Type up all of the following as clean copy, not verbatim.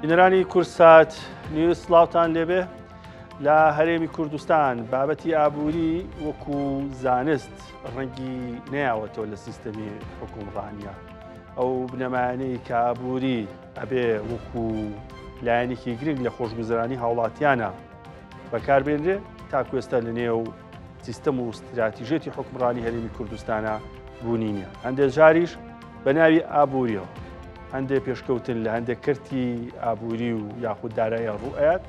ژنەرانی کورسات نیوس سڵاوتان لێبێ لە هەرێمی کوردستان بابەتی ئابووری وەکو زانست ڕەنگی نەیاوەتەوە لە سیستەمی حکوومڕانیە. ئەو بنەمایانەی کە ئابووری ئەبێ وەکو لایەنێکی گرنگ لە خۆشگوزەرانی هاوڵاتیانە بەکاربێنرێ تاکو ئێستا لە نێو سیستەم و استراتیژێتی حکومڕانی هەرێمی کوردستانە بوونی نییە. هەندێک جاریش بە ناوی ئابووریەوە هەندێک پێشکەوتن لە هەندێک کردی ئابووری و یاخود دارایی ڕوئەت،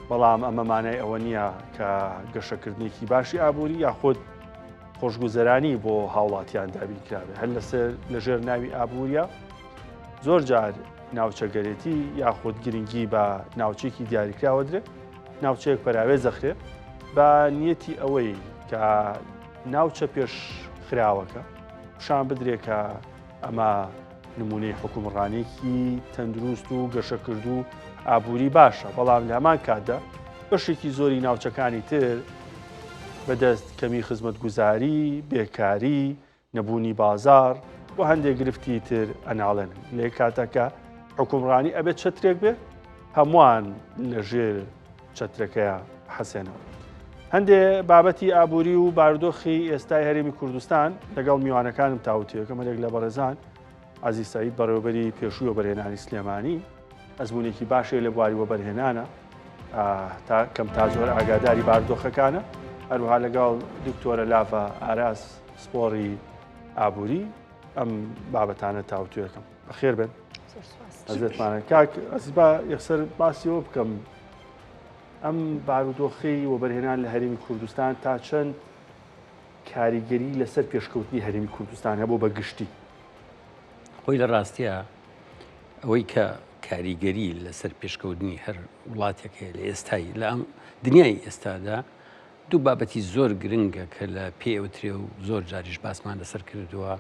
بەڵام ئەمە مانای ئەوە نییە کە گەشەکردنێکی باشی ئابووری یاخود خۆشگوزەرانی بۆ هاوڵاتیان دابینکراوێت. هەر لەژێر ناوی ئابووریە زۆر جار ناوچەگەرێتی یاخود گرنگی بە ناوچێکی دیاریکراوە درێت، ناوچەیەک پەراوێ زەخرێت بە نیەتی ئەوەی کە ناوچە پێش خراوەکە شان بدرێت کە ئەمە نمونەی حکومڕانێکی تەندروست و گەشەکرد و ئابووری باشە، بەڵام لە هەمان کاتدا بەشێکی زۆری ناوچەکانی تر بەدەست کەمی خزمەتگوزاری، بێکاری، نەبوونی بازار و هەندێک گرفتی تر ئەناڵێن. لێ کاتەکە حکومڕانی ئەبێت چەترێک بێ هەمووان لەژێر چەترەکەیە حەسێنەوە. هەندێ بابەتی ئابووری و بارودۆخی ئێستای هەرێمی کوردستان لەگەڵ میوانەکانم تاوتوێکە مەرێک لە بەڕێزان عەزیز سەعید بەڕێوەبەری پێشووی وەبەرهێنانی سلێمانی ئەزمونێکی باشەیە لە بواری وەبەرهێنانە کەم تا زۆر ئاگاداری بارودۆخەکانە، هەروەها لەگەڵ دکتۆرە لافە ئاراس سپۆڕی ئابووری ئەم بابەتانە تاوتوێکم. بەخێر بن ئەزێتمانە کاک ئەزیبا یەکسەر باسیەوە بکەم ئەم بارودۆخی وەبەرهێنان لە هەرێمی کوردستان تا چەند کاریگەری لەسەر پێشکەوتنی هەرێمی کوردستان هەبوو بە گشتی؟ خۆی لە ڕاستیە ئەوەی کە کاریگەری لەسەر پێشکەوتنی هەر وڵاتێک هەیە لە ئێستایی لە ئەم دنیای ئێستادا دوو بابەتی زۆر گرنگە کە لە پێوترێ و زۆر جاریش باسمان لەسەر کردووە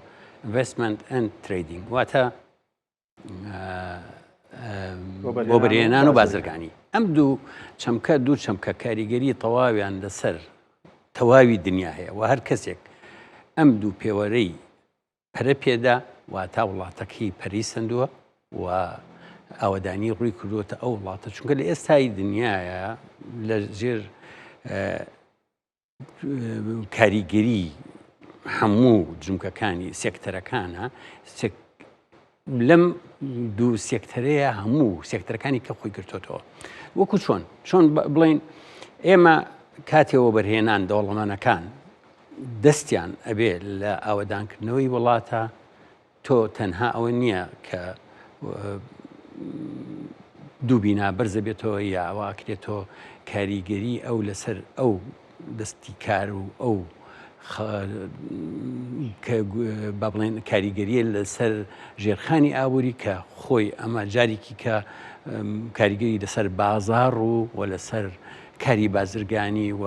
investment and trading، واتە وەبەرهێنان و بازرگانی. ئەم دوو چەمکە کاریگەری تەواویان لەسەر تەواوی دنیا هەیە و هەر کەسێک ئەم دوو پێوەرەی پەرە پێدا واتە وڵاتەکەی پەری سندووە و ئاوەدانی ڕووی کردووەتە ئەو وڵاتە، چونکە لە ئێستای دنیاە لە ژێر کاریگەری هەموو جمکەکانی سێکتەرەکانە لەم دوو سێکتەرەیە هەموو سێکتەرەکانی کە خۆی گرتوتەوە. وەکو چۆن بڵین ئێمە کاتێەوە بەرهێنان دەوڵەمانەکان دەستیان ئەبێ لە ئاوەدانکردنەوەی وڵاتە، تۆ تەنها ئەوە نییە کە دوو بینا بەرزە بێتەوە یا ئەوواکرێتەوە کاریگەری ئەو لەسەر ئەو دەستی کار و ئەو با بڵێن کاریگەریە لەسەر ژێرخانی ئابووری کە خۆی ئەمە جارێکی کە کاریگەری لەسەر بازار و لەسەر کاری بازرگانی و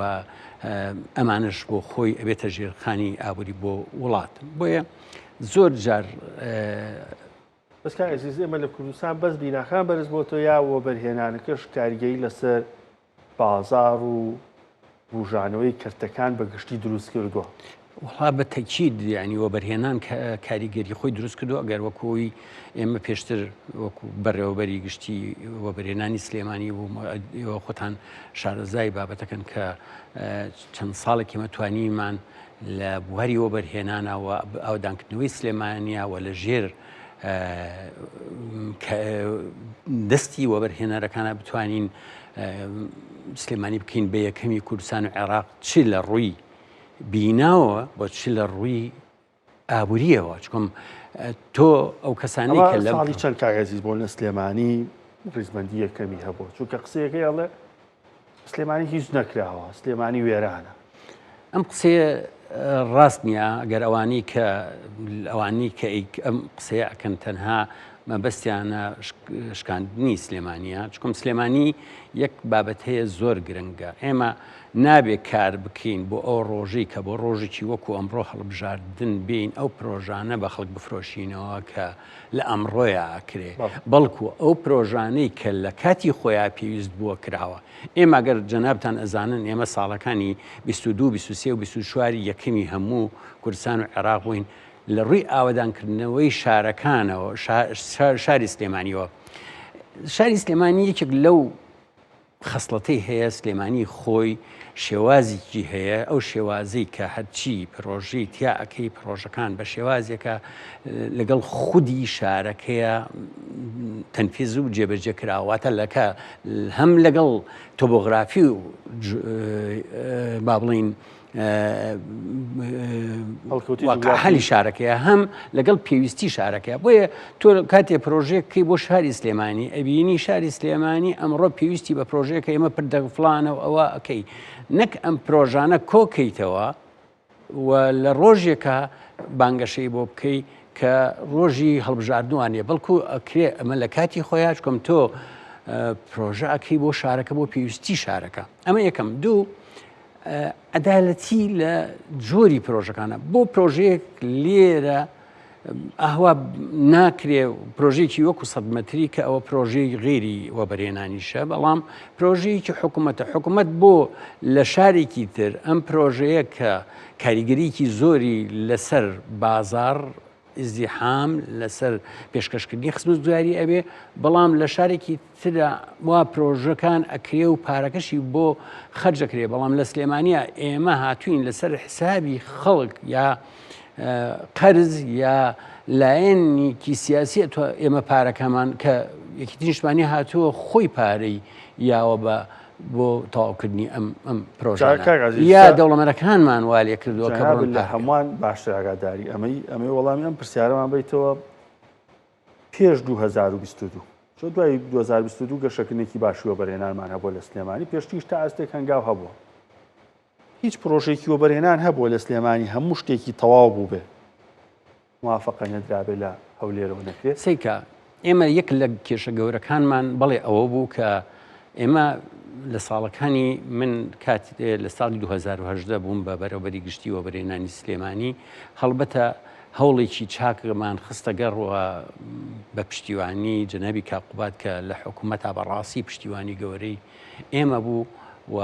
ئەمانش بۆ خۆی ئەبێتە ژێرخانی ئابووری بۆ وڵات. بۆیە زۆر جار بەسکان ئەزیز ئێمە لە کوردستان بەس بیناخان بەرز بۆ تۆ یا وەبەرهێنانەکەش کاریگەری لەسەر بازار و ڕوژانەوەی کردەکان بە گشتی دروست کردووە؟ وڵا بە تەکید یعنی وەبەرهێنان کاریگەری خۆی دروست کردو ئەگەر وەکوی ئێمە پێشتر وەکو بەڕێوەبەری گشتی وەبەرهێنانی سلێمانی بوو خۆتان شارەزای بابەتەکەن کە چەند ساڵێکی مەتوانیمان لە بواری وەبەرهێنانە و ئاودانکردنەوەی سلێمانیە و لە ژێر دەستی وەبەرهێنەرەکانە بتوانین سلێمانی بکەین بە یەکەمی کوردستان و عێراق چی لە ڕووی بیناوە بۆ چی لە ڕووی ئابووریەوە. چکۆم تۆ ئەو کەسانی کە لە ساڵی چەند کاغەزیز بۆ لە سلێمانی ڕیزبەندی یەکەمی هەبوو، چونکە قسەیەکەی ئەڵێ سلێمانی هیچ نەکراوە، سلێمانی وێرانە. ئەم قسەیە ڕاست نییە. ئەگەر ئەوانی کە ئەم قسەیە ئەکەن تەنها مەبەستیانە شکاندنی سلێمانیە، چکۆم سلێمانی یەک بابەت هەیە زۆر گرنگە. ئێمە نابێت کار بکەین بۆ ئەو ڕۆژەی کە بۆ ڕۆژێکی وەکو ئەمڕۆ هەڵبژاردن بین ئەو پرۆژانە بە خەڵک بفرۆشینەوە کە لە ئەمڕۆیە ئاکرێ، بەڵکو ئەو پرۆژانەی کە لە کاتی خۆیان پێویست بووە کراوە. ئێمە ئەگەر جەنابتان ئەزانن ئێمە ساڵەکانی 22 23 و 24 یەکەمی هەموو کوردستان و عێراق بووین لە ڕووی ئاوەدانکردنەوەی شارەکانەوە شاری سلێمانیەوە شاری سلێمانی یەکێک لەو خەسڵەتەی هەیە سلێمانی خۆی شێوازێکی هەیە ئەو شێوازەی کە هەرچی پرۆژەی تیا ئەەکەی پرۆژەکان بە شێوازێکە لەگەڵ خودی شارەکەیە تەنفیز و جێبەجێ کراواتە لەکە هەم لەگەڵ تۆبۆغرافی و با بڵین هەلی شارەکەیە هەم لەگەڵ پێویستی شارەکە بۆیە تۆ کاتێ پرۆژێککەی بۆ شاری سلێمانی ئەبینی شاری سلێمانی ئەمڕۆ پێویستی بە پرۆژەیەکە ئێمە پردەفلانە و ئەوە ئەەکەی نەک ئەم پرۆژانە کۆکەیتەوە و لە ڕۆژێکە بانگەشەی بۆ بکەی کە ڕۆژی هەڵبژاردنوانێ بەڵکو ئەکرێ ئەمە لە کاتی خۆیان چکەم تۆ پرۆژە ئەەکەی بۆ شارەکە بۆ پێویستی شارەکە ئەمە یەکەم دوو عەدالەتی لە جۆری پرۆژەکانە بۆ پرۆژەیەک لێرە ئاوا ناکرێ پرۆژێکی وەکو 100 مەتری کە ئەوە پرۆژەی غێری وەبەرهێنانیشە بەڵام پرۆژەیەکی حکوومەتە بۆ لە شارێکی تر ئەم پرۆژەیە کە کاریگەریکی زۆری لەسەر بازار ئیزدیحام لەسەر پێشکەشکردنی خزمەتگوزاری ئەبێ بەڵام لە شارێکی تردا وا پرۆژەکان ئەکرێ و پارەکەشی بۆ خەرجەکرێ بەڵام لە سلێمانیە ئێمە هاتوین لەسەر حسابی خەڵک یا قەرز یا لایەنێکی سیاسی ئێمە پارەکەمان کە یەکی تریشمانی هاتووە خۆی پارەی یاوە بە بۆ تەواوکردنی ئەم پرۆژە یا دەوڵەمەرەکانمان وا لێ کردووە کە لە هەمووان باشتر ئاگاداری ئەمەی وەڵامی ئەم پرسیارەمان بیتەوە پێش 2022 چۆ دوای 2022 گەشەکردنێکی باشی وەبەرهێنانمان هەبووە لە سلێمانی پێشتیش تا ئەستێک هەنگاو هەبووە هیچ پرۆژێکی وەبەرهێنان هەبووە لە سلێمانی هەموو شتێکی تەواو بوو بێ موافقە نەدرابێ لە هەولێرەوە نەکرێت سەیکە ئێمە یەک لە کێشە گەورەکانمان بەڵێ ئەوە بوو کە ئێمە لە ساڵەکانی من کات لە ساڵی 2010 بووم بە بەرەوبەری گشتی وەبەرهێنانی سلێمانی هەڵبەتە هەوڵێکی چاکمان خستە گەڕوە بە پشتیوانی جەنابی کاقوبات کە لە حکوومەتا بەڕاستی پشتیوانی گەورەی ئێمە بوو و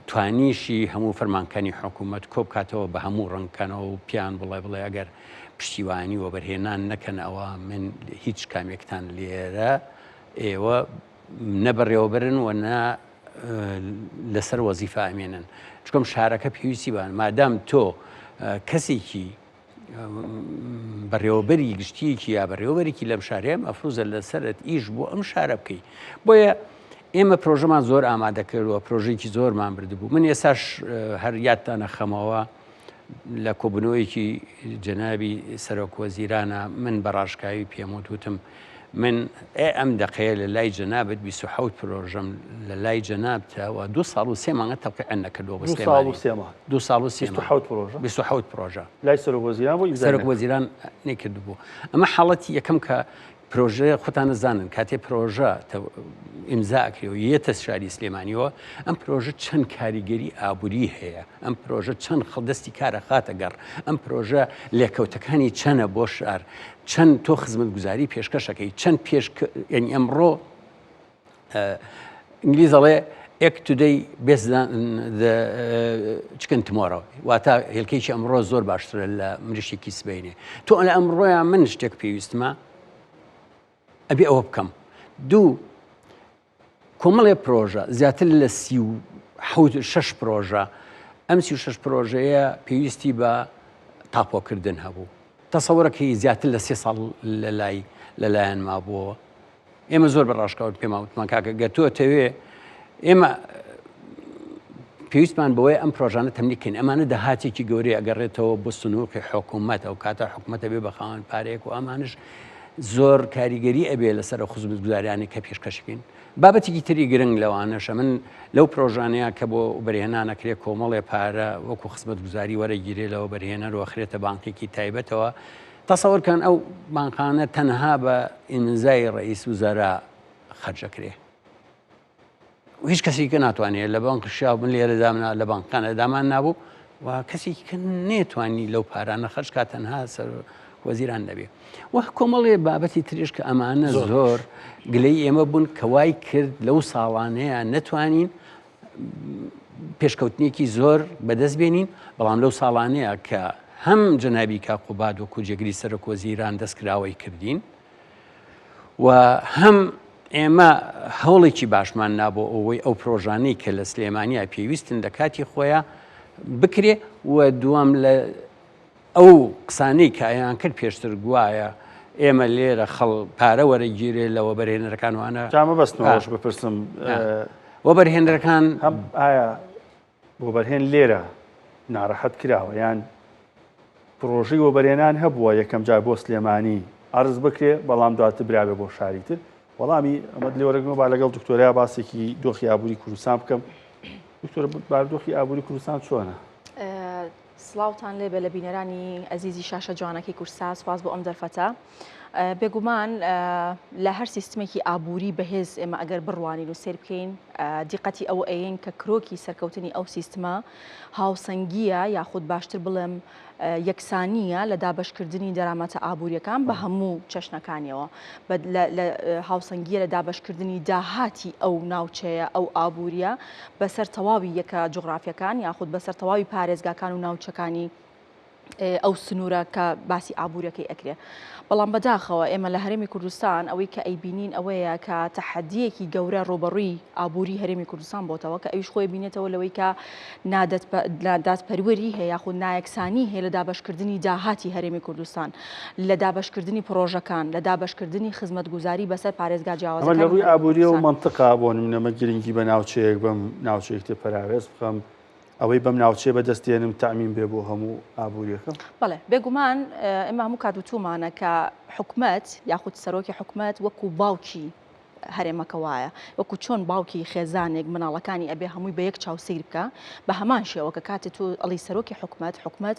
توانیشی هەموو فەرمانکانی حکوومەت کۆ بکاتەوە بە هەموو ڕەنگکانەوە و پیان بڵێ ئەگەر پشتیوانی وەبەرهێنان نەکەن ئەوە من هیچ کامێکتان لێرە ئێوە نەبڕێوەبرن و لەسەر وەزیفە ئەمێنن چکۆم شارەکە پێویستی بان مادام تۆ کەسێکی بەڕێوەبەری گشتیەکی یا بەڕێوەبەرێکی لەم شارەیە ئەفروزە لەسەرت ئیش بۆ ئەم شارە بکەیت بۆیە ئێمە پرۆژەمان زۆر ئامادەکردووە پرۆژێکی زۆرمان بردبوو من ئێساش هەر یادتانە خەمەوە لە کۆبنەوەیەکی جەنابی سەرۆکوەزیرانە من بە ڕاشکاوی پێم وتم من ئەم دقەیە لە لای جەنابەت 27 پرۆژەم لە لای جەنابتەوە 2 ساڵ و 3 مانگە تەڵقیعەن نەکردەوە بە سلێمانی 2 ساڵ و 27 پرۆژە لای سەرۆکوەزیران نەکردبوو ئەمە حاڵەتی یەکەم کە پرۆژە خۆتان نەزانن کاتێ پرۆژە ئیمزاکرێ و یەتە شاری سلێمانیەوە ئەم پرۆژە چەند کاریگەری ئابووری هەیە ئەم پرۆژە چەند خەڵدەستی کارە خاتە گەڕ ئەم پرۆژە لێکەوتەکانی چەنە بۆ شار چەند تۆ خزمەتگوزاری پێشکەشەکەی چەند یعنی ئەمڕۆ ئینگلیزەڵێ ئێک تودەی چکن تمۆرە واتە هێلکەیکی ئەمڕۆ زۆر باشترە لە مریشێکی سبەینێ تۆ لە ئەمڕۆیان من شتێک پێویستمە ئەبێ ئەوە بکەم دوو کۆمەڵێ پرۆژە زیاتر لە 36 پرۆژە ئەم 36 پرۆژەیە پێویستی بە تاپۆکردن هەبوو تەسەوەرەکەی زیاتر لە 3 ساڵ لەلایەن مابووەوە ئێمە زۆر بەڕاشکاوت پێماوتمان کاکە گەتووەتەوێ ئێمە پێویستمان بەوەی ئەم پرۆژانە تەملیکەین ئەمانە داهاتێکی گەورەی ئەگەڕێتەوە بۆ سنووقی حکوومەت ئەو کاتە حکوومەتە بێ بە خاوەن پارەیەک و ئەمانش زۆر کاریگەری ئەبێ لەسەر خزمەتگوزاریانی کە پێشکەشکەین بابەتێکی تری گرنگ لەوانەشە من لەو پرۆژانەیە کە بۆ بەرهێنانەکرێ کۆمەڵێ پارە وەکو خزمەتگوزاری وەرەگیرێ لەوە بەرهێنەرەوە خرێتە بانقێکی تایبەتەوە تەسەوەرکەن ئەو بانقانە تەنها بە ئیمزای ڕئیس وزەرا خەرجەکرێ هیچ کەسێکە ناتوانێت لە بانق شیا من لێرە لە بانقانە دامان نابوو و کەسێکی کە نێتوانی لەو پارانە خەرج کات تەنها سەر وەزیران دەبێ و کۆمەڵێ بابەتی تریش کە ئەمانە زۆر گلەی ئێمە بوون کە وای کرد لەو ساڵانەیە نەتوانین پێشکەوتنێکی زۆر بەدەست بێنین بەڵام لەو ساڵانەیە کە هەم جەنابی کاقوباد وەکو جێگری سەرۆکوەزیران دەستکراوەی کردین و هەم ئێمە هەوڵێکی باشمان نابۆ ئەوەی ئەو پرۆژانەی کە لە سلێمانیا پێویستن دە کاتی خۆیان بکرێ و دووەم لە ئەو قسانەی کە ئەیان کرد پێشتر گوایە ئێمە لێرە خەڵ پارە وەرەگیرێ لەوە بەرهێنەرەکانوانە جامە بەستنەوەش بپرسم وە بەرهێنەرەکان هەم ئایا بۆ بەرهێن لێرە ناڕەحەت کراوە یان پرۆژەی وەبەرهێنان هەبووە یەکەم جار بۆ سلێمانی عرض بکرێ بەڵام دواتر برابێ بۆ شاری تر وەڵامی ئەمەد لێوەرەگەمە با لەگەڵ دکتۆریا باسێکی دۆخی ئابووری کوردستان بکەم دکتۆر باردۆخی ئابووری کوردستان چۆنە؟ سڵاوتان لێبێ لە بینەرانی ئەزیزی شاشە جوانەکەی کورسا سواز بۆ ئەم دەرفەتە بێگومان لە هەر سیستمێکی ئابووری بەهێز ئێمە ئەگەر بڕوانین و سیر بکەین دیقەتی ئەوە ئەیین کە کرۆکی سەرکەوتنی ئەو سیستمە هاوسەنگیە یاخود باشتر بڵێم یەکسانیە لە دابەشکردنی دەرامەتە ئابوووریەکان بە هەموو چەشنەکانیەوە لە هاوسەنگیە لە دابەشکردنی داهاتی ئەو ناوچەیە ئەو ئابووریە بەسەر تەواوی یەکە جوغرافیەکان یاخود بەسەر تەواوی پارێزگاکان و ناوچەکانی ئەو سنوورە کە باسی ئابوووریەکەی ئەکرێ بەڵام بەداخەوە ئێمە لە هەرێمی کوردستان ئەوەی کە ئەیبینین ئەوەیە کە تەحەدیەکی گەورە ڕۆبەڕووی ئابووری هەرێمی کوردستان بۆتەوە کە ئەویش خۆی بینێتەوە لەوەی کە دادپەروەری هەیە یاخود نایەکسانی هەیە لە دابەشکردنی داهاتی هەرێمی کوردستان لە دابەشکردنی پرۆژەکان لە دابەشکردنی خزمەتگوزاری بەسەر پارێزگا جیاوازەکان ئەمە لە ڕووی ئابووری و مەنتقا بۆ نمونەمە گرنگی بە ناوچەیەک بەم ناوچەیەک تێ پەراوێز بخەم ئەوەی بەم ناوچێ بەدەستێنم تامین بێ بۆ هەموو ئابوووریەکە بەڵێ بێگومان ئێمە هەموو کاتوتومانە کە حکومەت یاخود سەرۆکی حکومەت وەکو باوکی هەرێمەکە وایە وەکو چۆن باوکی خێزانێک مناڵەکانی ئەبێ هەمووی بە یەک چاوسیر بکە بە هەمان شێوە کە کاتێت تو ئەڵی سەرۆکی حکومەت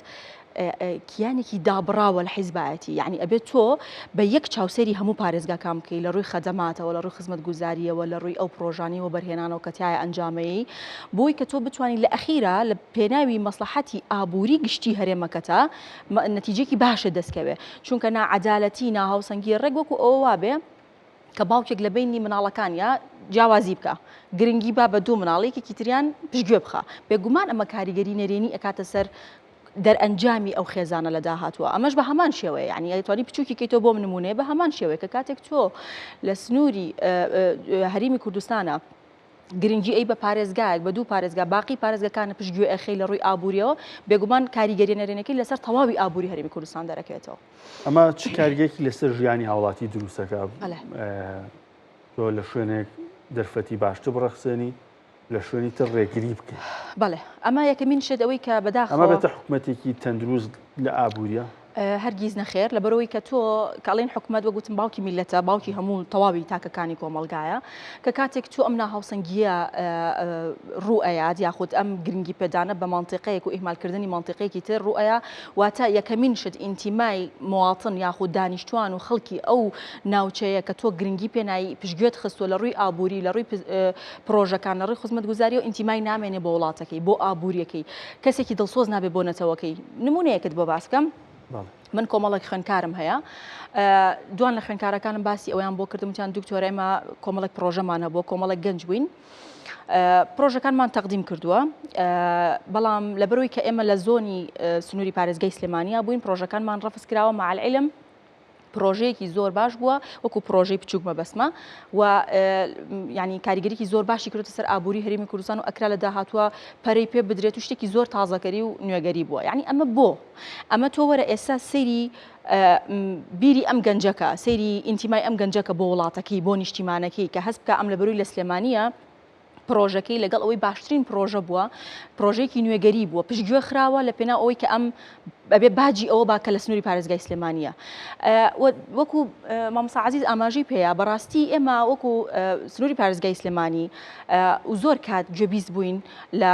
کیانێکی دابراوە لە حیزبایەتی یعنی ئەبێت تۆ بە یەک چاوسێری هەموو پارێزگاکان بکەی لە ڕووی خەدەماتەوە لە ڕووی خزمەت گوزاریەوە لە ڕووی ئەو پرۆژانی و بەرهێنانەوە کە تایە ئەنجامەیە بۆی کە تۆ بتوانانی لە ئەخیرا لە پێناوی مەسلحەتی ئابووری گشتی هەرێمەکەتە نەتیجێکی باشە دەستکەوێ چونکە ناعەدالەتی ناهاوسەنگی ڕێک وەکو ئەوە وابێ کە باوکێک لە بینی مناڵەکانە جیاوازی بکە گرنگی با بە دوو مناڵێکی تریان پشتگوێ بخە بێگومان ئەمە کاریگەری نەرێنی ئەکاتە سەر دەرئەنجامی ئەو خێزانە لە داهاتوە ئەمەش بە هەمان شێوەیە یعنی ئەتوانی بچووکی کەیتۆ بۆ نمونێ بە هەمان شێوەیە کە کاتێک تۆ لە سنووری هەرێمی کوردستانە گرنگی ئەی بە پارێزگایەک بە دوو پارێزگا باقی پارێزگەکانە پشتگوێ ئەخەی لە ڕووی ئابووریەوە بێگومان کاریگەری نەرێنەکەی لەسەر تەواوی ئابووری هەرێمی کوردستان دەرەکەوێتەوە ئەمە چ کاریگەیەکی لەسەر ژیانی هاوڵاتی دروستەکە تۆ لە شوێنێک دەرفەتی باشتر بڕەخسێنی لە شوێنی تر ڕێگری بکەیت بەڵێ ئەمە یەکەمین شت ئەوەی کە بەداخەوە ئەمە بێتە حکوومەتێکی تەندروست لە ئابووریە هەرگیز نەخێر لەبەرەوەی کە تۆ کاڵین حکومەت وەگوتم باوکی میلەتە باوکی هەموو تەواوی تاکەکانی کۆمەلگایە کە کاتێک تۆ ئەم ناهاوسەنگیە ڕوئەیات یاخود ئەم گرنگی پێدانە بە مانتیقەیەک و ئیهمالکردنی مانتیقەیەکی تر ڕوئەیە واتە یەکەمین شت ئینتیمای مواطن یاخود دانیشتوان و خەڵکی ئەو ناوچەیە کە تۆ گرنگی پێنایی پشتگوێت خستووە لە ڕووی ئابووری لە ڕووی پرۆژەکان لە ڕووی خزمەتگوزاری و ئینتیمای نامێنێ بۆ وڵاتەکەی بۆ ئابووریەکەی کەسێکی دڵسۆز نابێ بۆ نەتەوەکەی نمونەیەکت بۆ باسکەم من کۆمەڵێک خوێنکارم هەیە دوان لە خوێنکارەکانم باسی ئەویان بۆ کردمتیان دکتۆر ئێمە کۆمەڵێک پرۆژەمان هەبووە کۆمەڵێک گەنج بووین پرۆژەکانمان تەقدیم کردووە بەڵام لەبەرەوەی کە ئێمە لە زۆنی سنووری پارێزگای سلێمانیا بووین پرۆژەکانمان ڕەفز کراوە مع العلم پرۆژەیەکی زۆر باش بووە وەکو پرۆژەی بچووک مەبەسمە و ینی کاریگەریکی زۆر باشی کردوتە سەر ئابووری هەرێمی کوردستان و ئەکرا لە داهاتووە پەرەی پێ بدرێت و شتێکی زۆر تازەکەری و نوێگەری بووە یعنی ئەمە بۆ ئەمە تۆ وەرە ئێستا سەیری بیری ئەم گەنجەکە سەیری ئینتیمای ئەم گەنجەکە بۆ وڵاتەکەی بۆ نیشتیمانەکەی کە هەست بکە ئەم لەبەرووی لە سلێمانیە پرۆژەکەی لەگەڵ ئەوەی باشترین پرۆژە بووە پرۆژەیەکی نوێگەری بووە پشتگوێ خراوە لە پێنا ئەوەی کە ئەم بەبێ باجی ئەوە باکە لە سنووری پارێزگای سلێمانیە وەکو مامۆستا عەزیز ئاماژەی پێەیە بەڕاستی ئێمە وەکو سنووری پارێزگای سلێمانی و زۆر کات گوێبیست بووین لە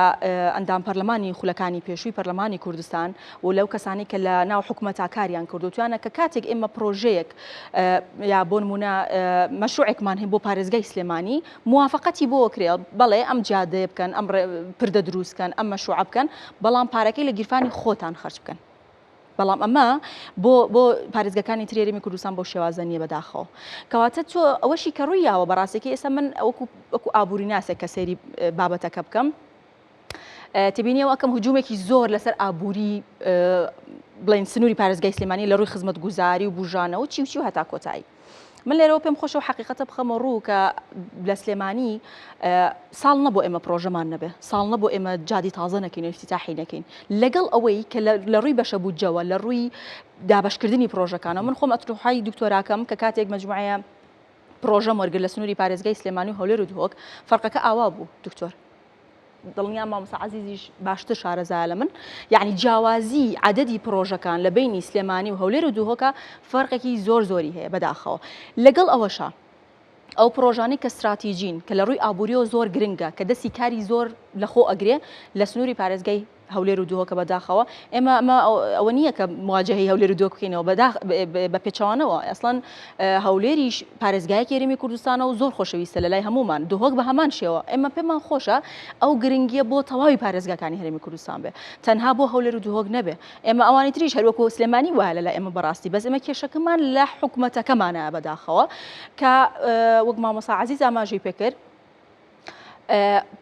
ئەندام پەرلەمانی خولەکانی پێشووی پەرلەمانی کوردستان و لەو کەسانی کە لە ناو حکومەتا کاریان کردوتوانە کە کاتێک ئێمە پرۆژەیەک یا بۆ نمونە مەشروعێکمان هەیە بۆ پارێزگای سلێمانی موافقەتی بۆ کرێ بەڵێ ئەم جادەیە بکەن ئەم پردە دروستکەن ئەم مەشروع بکەن بەڵام پارەکەی لە گیرفانی خۆتان خەرج بکەن بەڵام ئەمە بۆ پارێزگەکانی تر هەرێمی کوردستان بۆ شێوازە نییە بەداخەوە کەواتە تۆ ئەوەشی کە ڕوویاوە بەڕاستێکی ئێستا من وەکو ئابووری ناسێک کە سەیری بابەتەکە بکەم تبینیەوە ئەکەم هجوومێکی زۆر لەسەر ئابووری بڵین سنووری پارێزگای سلێمانی لە ڕووی خزمەتگوزاری و بوژانەوە چی و هەتا کۆتایی من لێرەوە پێم خۆشەوە حقیقەتە بخەمە ڕوو کە لە سلێمانی ساڵ نەبوو ئێمە پرۆژەمان نەبێ، ساڵ نەبوو ئێمە جادی تازە نەکەین، افتتاحی نەکەین، لەگەڵ ئەوەی کە لە ڕووی بەشە بوجەوە لە ڕووی دابشکردنی پرۆژەکانە من خۆم ئەتروحای دکتۆراکەم کە کاتێک مجموعەیە پرۆژە وەرگر لە سنووری پارێزگای سلێمانی و هەولێر و دوهۆک فەرقەکە ئاوا بوو دکتۆر. دڵنیام مامۆستا عەزیزیش باشتر شارەزایە لە من، یعنی جیاوازی عەدەدی پرۆژەکان لە بینی سلێمانی و هەولێر و دوهۆکە فەرقێکی زۆری هەیە بەداخەوە. لەگەڵ ئەوەشە ئەو پرۆژانەی کە استراتیژین کە لە ڕووی ئابووریەوە زۆر گرنگە کە دەستی کاری زۆر لەخۆ ئەگرێ لە سنووری پارێزگای هەولێر و دوهۆکە بەداخەوە ئێمە ئەوە نییە کە مواجهەی هەولێر و دوهۆک بکەینەوە بە پێچەوانەوە ئەسڵەن هەولێریش پارێزگایەکی هەرێمی کوردستانە و زۆر خۆشەویستە لە لای هەمومان دوهۆک بە هەمان شێوە ئێمە پێمان خۆشە ئەو گرنگیە بۆ تەواوی پارێزگاکانی هەرێمی کوردستان بێ تەنها بۆ هەولێر و دوهۆک نەبێ ئێمە ئەوانی تریش هەروەکو سلێمانی وایە لە ئێمە بەڕاستی بەس ئێمە کێشەکەمان لە حکوومەتەکەمانە بەداخەوە کە وەک مامۆستا عەزیز ئاماژەی پێکرد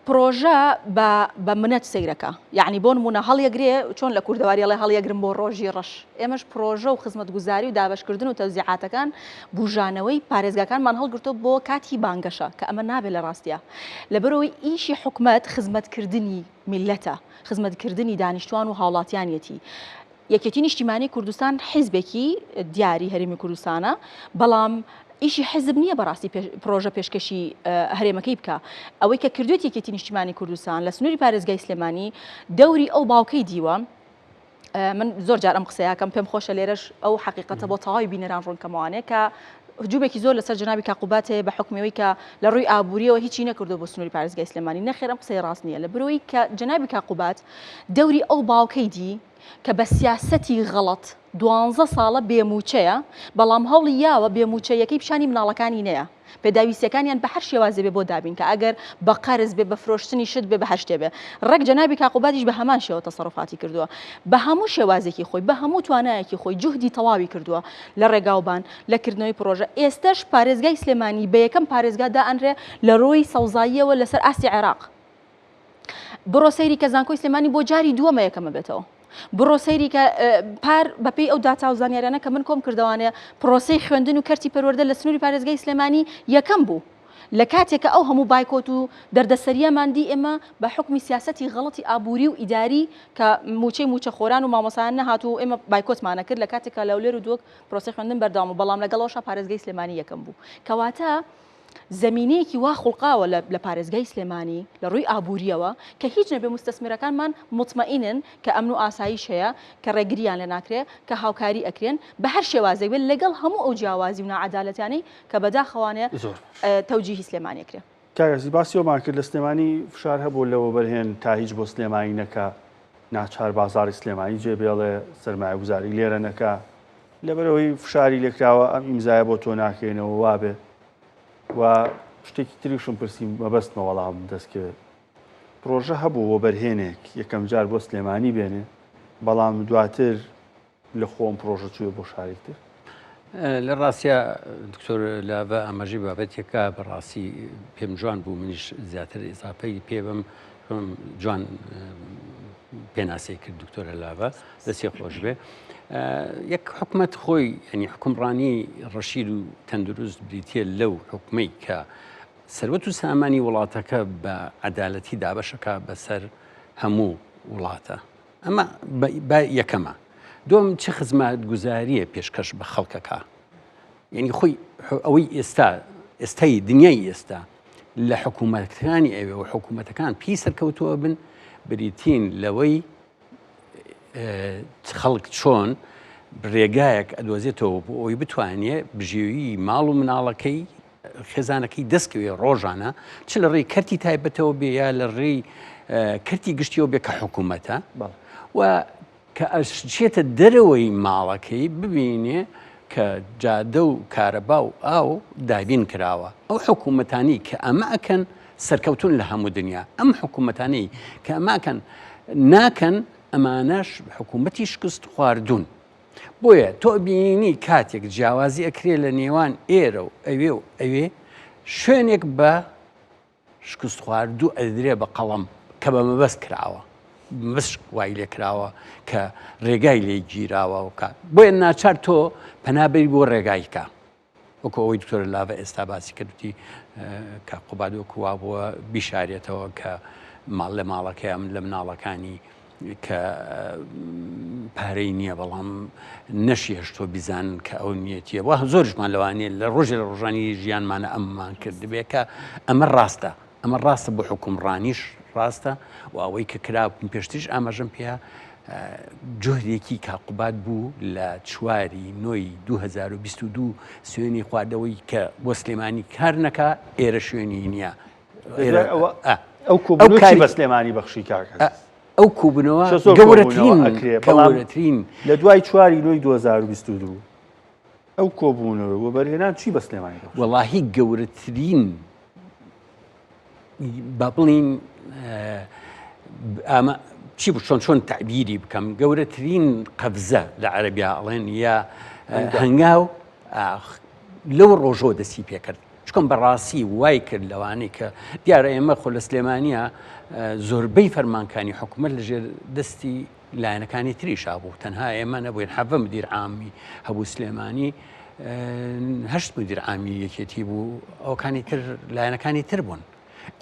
پرۆژە بە منەت سەیرەکە، یعنی بۆ نمونە هەڵیەگرێ چۆن لە کوردەواریەڵێ هەڵیەگرم بۆ ڕۆژی ڕەش، ئێمەش پرۆژە و خزمەتگوزاری و دابشکردن و تەوزیعاتەکان بوژانەوەی پارێزگاکانمان هەڵگرتۆ بۆ کاتی بانگەشە کە ئەمە نابێت لە ڕاستیە لەبەرەوەی ئیشی حکومەت خزمەتکردنی میلەتە، خزمەتکردنی دانیشتوان و هاوڵاتیانیەتی. یەکێتی نیشتیمانی کوردستان حیزبێکی دیاری هەرێمی کوردستانە بەڵام ئیشی حزب نییە بەڕاستی پرۆژە پێشکەشی هەرێمەکەی بکە ئەوەی کە کردوێت یەکێتی نیشتیمانی کوردستان لە سنووری پارێزگای سلێمانی دەوری ئەو باوکەی دیوە من زۆر جار ئەم قسەیەکەم پێم خۆشە لێرەش ئەو حقیقەتە بۆ تەواوی بینەران ڕوونکەمەوانەیە کە هجوومێکی زۆر لەسەر جنابی کاقوبات هەیە بە حکمەوەی کە لە ڕووی ئابووریەوە هیچی نەکردو بۆ سنووری پارێزگای سلێمانی نەخێر ئەم قسەی ڕاست نییە لە برەوەی کە جنابی کاقوبات دەوری ئەو باوکەی دی کە بە سیاسەتی غەڵەت 12 ساڵە بێموچەیە بەڵام هەوڵی یاوە بێموچەیەکەی پیشانی مناڵەکانی نەیە پێداویستەکانیان بە هەر شێوازێ بێ بۆ دابین کە ئەگەر بە قەرز بێ بە فرۆشتنی شت بێ بە هەشتێ بێ ڕێک جەنابی کاقوباتیش بە هەمان شێوە تەسەڕوفاتی کردووە بە هەموو شێوازێکی خۆی بە هەموو توانایەکی خۆی جوهدی تەواوی کردووە لە ڕێگاوبان لەکردنەوەی پرۆژە ئێستش پارێزگای سلێمانی بە یەکەم پارێزگادا ئەنرێ لە ڕۆی سەوزاییەوە لەسەر ئاستی عێراق بڕۆ سەیری کە زانکۆی سلێمانی بۆ جاری دووەمە یەکەمە بێتەوە بڕۆ سەیری کە پار بەپێی ئەو داتا و زانیاریانە کە من کۆم کردوانێ پرۆسەی خوێندن و کەرتی پەروەردە لە سنووری پارێزگای سلێمانی یەکەم بوو لە کاتێکە ئەو هەموو بایکۆت و دەردەسەریەماندی ئێمە بە حکمی سیاسەتی غەڵەتی ئابووری و ئیداری کە موچە خۆران و مامۆسایان نەهات و ئێمە بایکۆتمانە کرد لە کاتێکە لە هەولێر و دووەک پرۆسەی خوێندن بەردەوام و بەڵام لەگەڵەوەشە پارێزگای سلێمانی یەکەم بوو کەواتە زمینەیەکی وا خوڵقاوە لە پارێزگای سلێمانی لە ڕووی ئابووریەوە کە هیچ نەبێ مستەسمیرەکانمان مطمئینن کە ئەمن و ئاسایش هەیە کە ڕێگریان لێ ناکرێ کە هاوکاری ئەکرێن بە هەر شێوازێک بێت لەگەڵ هەموو ئەو جیاوازی و نەعەدالەتیانەی کە بەداخەوانێ تەوجیهی سلێمانیەکرێ. کاگەزی باسی ئەومان کرد لە سلێمانی فشار هەبوو لەوە بەرهێن تا هیچ بۆ سلێمانی نەکە ناچار بازاری سلێمانی جێبێڵێ سەرمایه‌گوزاری لێرە نەکە لەبەرەوەی فشاری لێکراوە ئەم ئیمزایە بۆ تۆ ناکەینەوە وابێ و شتێکی تریشم پرسییم مەبەستمە وەڵام دەستکەوێت پرۆژە هەبوو بۆ بەرهێنێک یەکەم جار بۆ سلێمانی بێنێ بەڵام دواتر لە خۆم پرۆژە چووە بۆ شارێکتر لە ڕاستە دکتۆر لاڤە ئاماژەی بابەتێکە بەڕاستی پێم جوان بوو منیش زیاتر ئیزاپەی پێ بم جوان پێناسی کرد دکتۆرە لاڤە دەستی خۆش بێ یەک حکومەت خۆی ینی حکومڕانی ڕەشید و تەندروست بریتە لەو حکومەی کە سەروەت و سامانی وڵاتەکە بە عەدالەتی دابەشەکە بەسەر هەموو وڵاتە ئەمە یەکەمە دوم چه خزمەتگوزاریە پێشکەش بە خەڵکەکە یعنی خۆی ئەوەی ئێستای دنیای ئێستا لە حکوومەتەکانی ئەوێ و حکوومەتەکان پێی سەرکەوتووە بن بریتین لەوەی خەڵک چۆن ڕێگایەک ئەدۆزێتەوە بۆ ئەوی بتوانێت بژێوی ماڵ و مناڵەکەی خێزانەکەی دەستکەوێ ڕۆژانە چ لە ڕێی کەرتی تایبەتەوە بێ یا لە ڕێی کەرتی گشتیەوە بێ کە حکوومەتە و کە ئەچێتە دەرەوەی ماڵەکەی ببینێ کە جادە و کارەبا و ئاو دابین کراوە ئەو حکوومەتانی کە ئەمە ئەکەن سەرکەوتون لە هەموو دنیا ئەم حکوومەتانی کە ئەماکەن ناکەن ئەمانەش حکوومەتی شکست خواردوون بۆیە تۆ بینی کاتێک جیاوازی ئەکرێ لە نێوان ئێرە و ئەوێ شوێنێک بە شکست خواردوو ئەدرێ بە قەڵەم کە بە مەبەست کراوە مەبەست وای لێ کراوە کە ڕێگای لێ گیراوە و کات بۆیە ناچار تۆ پەنابەری بۆ ڕێگایکە وەکو ئەوەی دکتۆر لاڤە ئێستا باسی کردوتی کە قوباد وەکووا بووە بیشارێتەوە کە ماڵ لە ماڵەکەیان لە مناڵەکانی کە پارەی نییە بەڵام نەشی هەشتۆ بیزانن کە ئەو نیەتیە وە زۆرشمان لەوانێ لە ڕۆژێ لە ڕۆژانی ژیانمانە ئەممان کرد بێ کە ئەمە ڕاستە ئەمە ڕاستە بۆ حکومڕانیش ڕاستە و ئەوەی کە کرا پێشتریش ئاماژەم پێە جۆرێکی کاقوبات بوو لە چواری نۆی 2022 سوێنی خواردەوەی کە بۆ سلێمانی کار نەکا ئێرە شوێنی نییە ئەو کۆبوونەوەی بە سلێمانی بەخشی کاکەس ئەو کوبنەوە گەورەترین لە دوای چواری نۆی 2022 ئەو کۆبوونەوە وە بەرهێنان چی بە سلێمانی وەڵاهی گەورەترین با بڵین ئەمە چی بوو چۆن تعبیری بکەم گەورەترین قەفزە لە عەرەبیا ئەڵێن یا هەنگاو لەو ڕۆژەوە دەستی پێکرد چکۆم بەڕاستی وای کرد لەوانەی کە دیارە ئێمە خۆ لە سلێمانیە زۆربەی فەرمانکانی حکومەت لەژێر دەستی لایەنەکانی تریشا بوو تەنها ئێمە نەبووین حەڤە مدیر عامی هەبوو سلێمانی 8 مدیر عامی یەکێتی بوو ئەوکانی تر لایەنەکانی تر بوون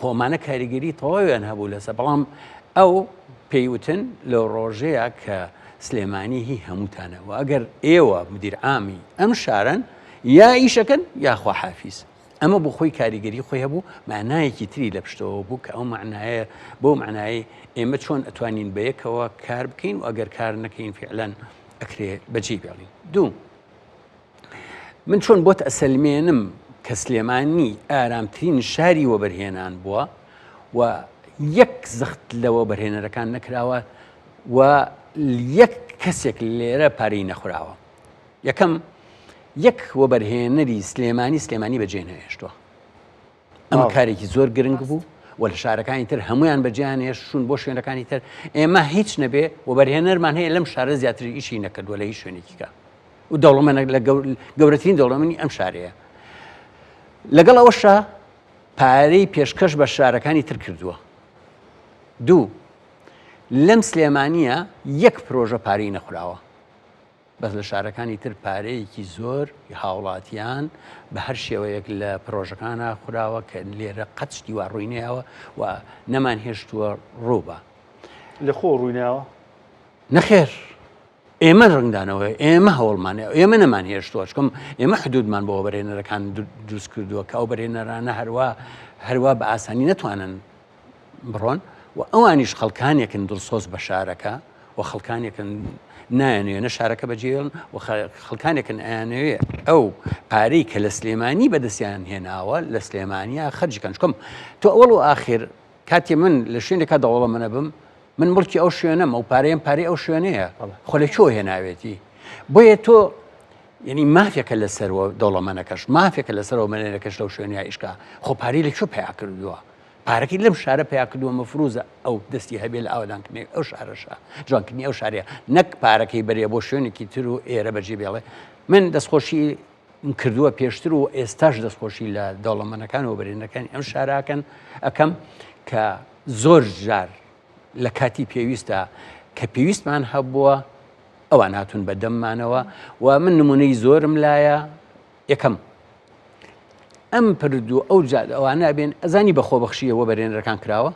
خۆمانە کاریگەری تەواویان هەبوو لەسەر بەڵام ئەو پێیوتن لە ڕۆژەیە کە سلێمانی هی هەمووتانە و ئەگەر ئێوە مدیر عامی ئەم شارن یا ئیشەکەن یاخوا حافیز ئەمە بۆ خۆی کاریگەری خۆی هەبوو معنایەکی تری لە پشتەوە بوو کە ئەو معنایە بۆ معنایی ئێمە چۆن ئەتوانین بەیەکەوە کار بکەین و ئەگەر کار نەکەین فعلەن ئەکرێ بەجێ بێڵین دوو من چۆن بۆت ئەسەلمێنم کە سلێمانی ئارامترین شاری وەبەرهێنان بووە و یەک زەخت لەوە بەرهێنەرەکان نەکراوە و یەک کەسێک لێرە پارەی نەخوراوە یەکەم یەک وەبەرهێنەری سلێمانی بەجێ نەهێشتووە ئەمە کارێکی زۆر گرنگ بوو و لە شارەکانی تر هەمویان بەجیان هێشتون بۆ شوێنەکانی تر ئێمە هیچ نەبێ وەبەرهێنەرمان هەیە لەم شارە زیاتر ئیشی نەکردووە لە هیچ شوێنێکیکە و دەوڵەمەند لە گەورەترین دەوڵەمەندی ئەم شارەیە لەگەڵ ئەوەشە پارەی پێشکەش بە شارەکانی تر کردووە دوو لەم سلێمانیە یەک پرۆژە پارەی نەخوراوە بەس لە شارەکانی تر پارەیەکی زۆر هاوڵاتیان بە هەر شێوەیەک لە پرۆژەکانە خوراوە کە لێرە قەت شتی وا ڕووینەوە و نەمان هێشتووە ڕووبە لە خۆ ڕووینەوە نەخێر ئێمە ڕنگدانەوە ئێمە هەوڵمانێ ئێمە نەمان هێشتووە چکۆم ئێمە حدودمان بۆ بەرهێنەرەکان دروست کردووە کە ئەو بەرهێنەرانە هەروە بە ئاسانی نەتوانن بڕۆن و ئەوانیش خەڵکانێکن دڵسۆز بە شارەکە و خەڵکانێکن نایەنوێنە شارەکە بەجێڵن و خەڵکانێکن ئەیانەوێ ئەو پارەی کە لە سلێمانی بەدەستیان هێناوە لە سلێمانیا خەرجیکەن چکۆم تۆ ئەوڵ و ئاخر کاتێ من لە شوێنێکا دەوڵەمەنە بم من مڵکی ئەو شوێنەم ئەو پارەیەم پارەی ئەو شوێنەیە خۆ لە چۆ هێناوێتی بۆیە تۆ یعنی مافێکە لەسەرەوە دەوڵەمەنەکەش مافێکە لەسەرەوە مەلێنەکەش لەو شوێنیا ئیشکا خۆ پارەی لە چۆ پیا کردووە پارەکەی لەم شارە پیا کردووە مەفروزە ئەو دەستی هەبێ لە ئاودانکردنی ئەو شارەشە جوانکردنی ئەو شارەیە نەک پارەکەی بەرێ بۆ شوێنێکی تر و ئێرە بەجێ بێڵێ من دەستخۆشی کردووە پێشتر و ئێستاش دەستخۆشی لە دەوڵەمەنەکان و بەرهێنەکانی ئەم شاراکەن ئەەکەم کە زۆر جار لە کاتی پێویستە کە پێویستمان هەبووە ئەوان هاتوون بە دەممانەوە و من نمونەی زۆرم لایە یەکەم ئەم پردوو ئەو ئەوانە بێن ئەزانی بە خۆبەخشیەوە بەرهێنەرەکان کراوە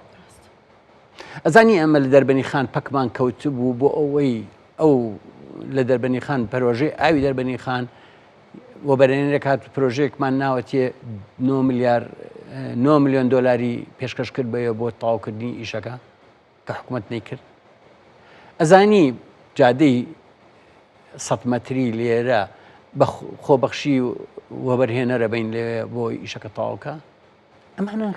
ئەزانی ئەمە لە دەربەنی خان پەکمان کەوت بوو بۆ ئەوەی ئەو لە دەربەنی خان پەرۆژەی ئاوی دەربەنی خان و بەرهێنەرێک هات پرۆژەیەکمان ناوەتێ 9 میلیۆن دۆلاری پێشکەش کرد بەیە بۆ تەواوکردنی ئیشەکە کە حکوومەت نەیکرد ئەزانی جادەی 100 مەتری لێرە بە خۆبەخشی وەبەرهێنەرە بین لێ بۆ ئیشەکە تاوکە ئەمانە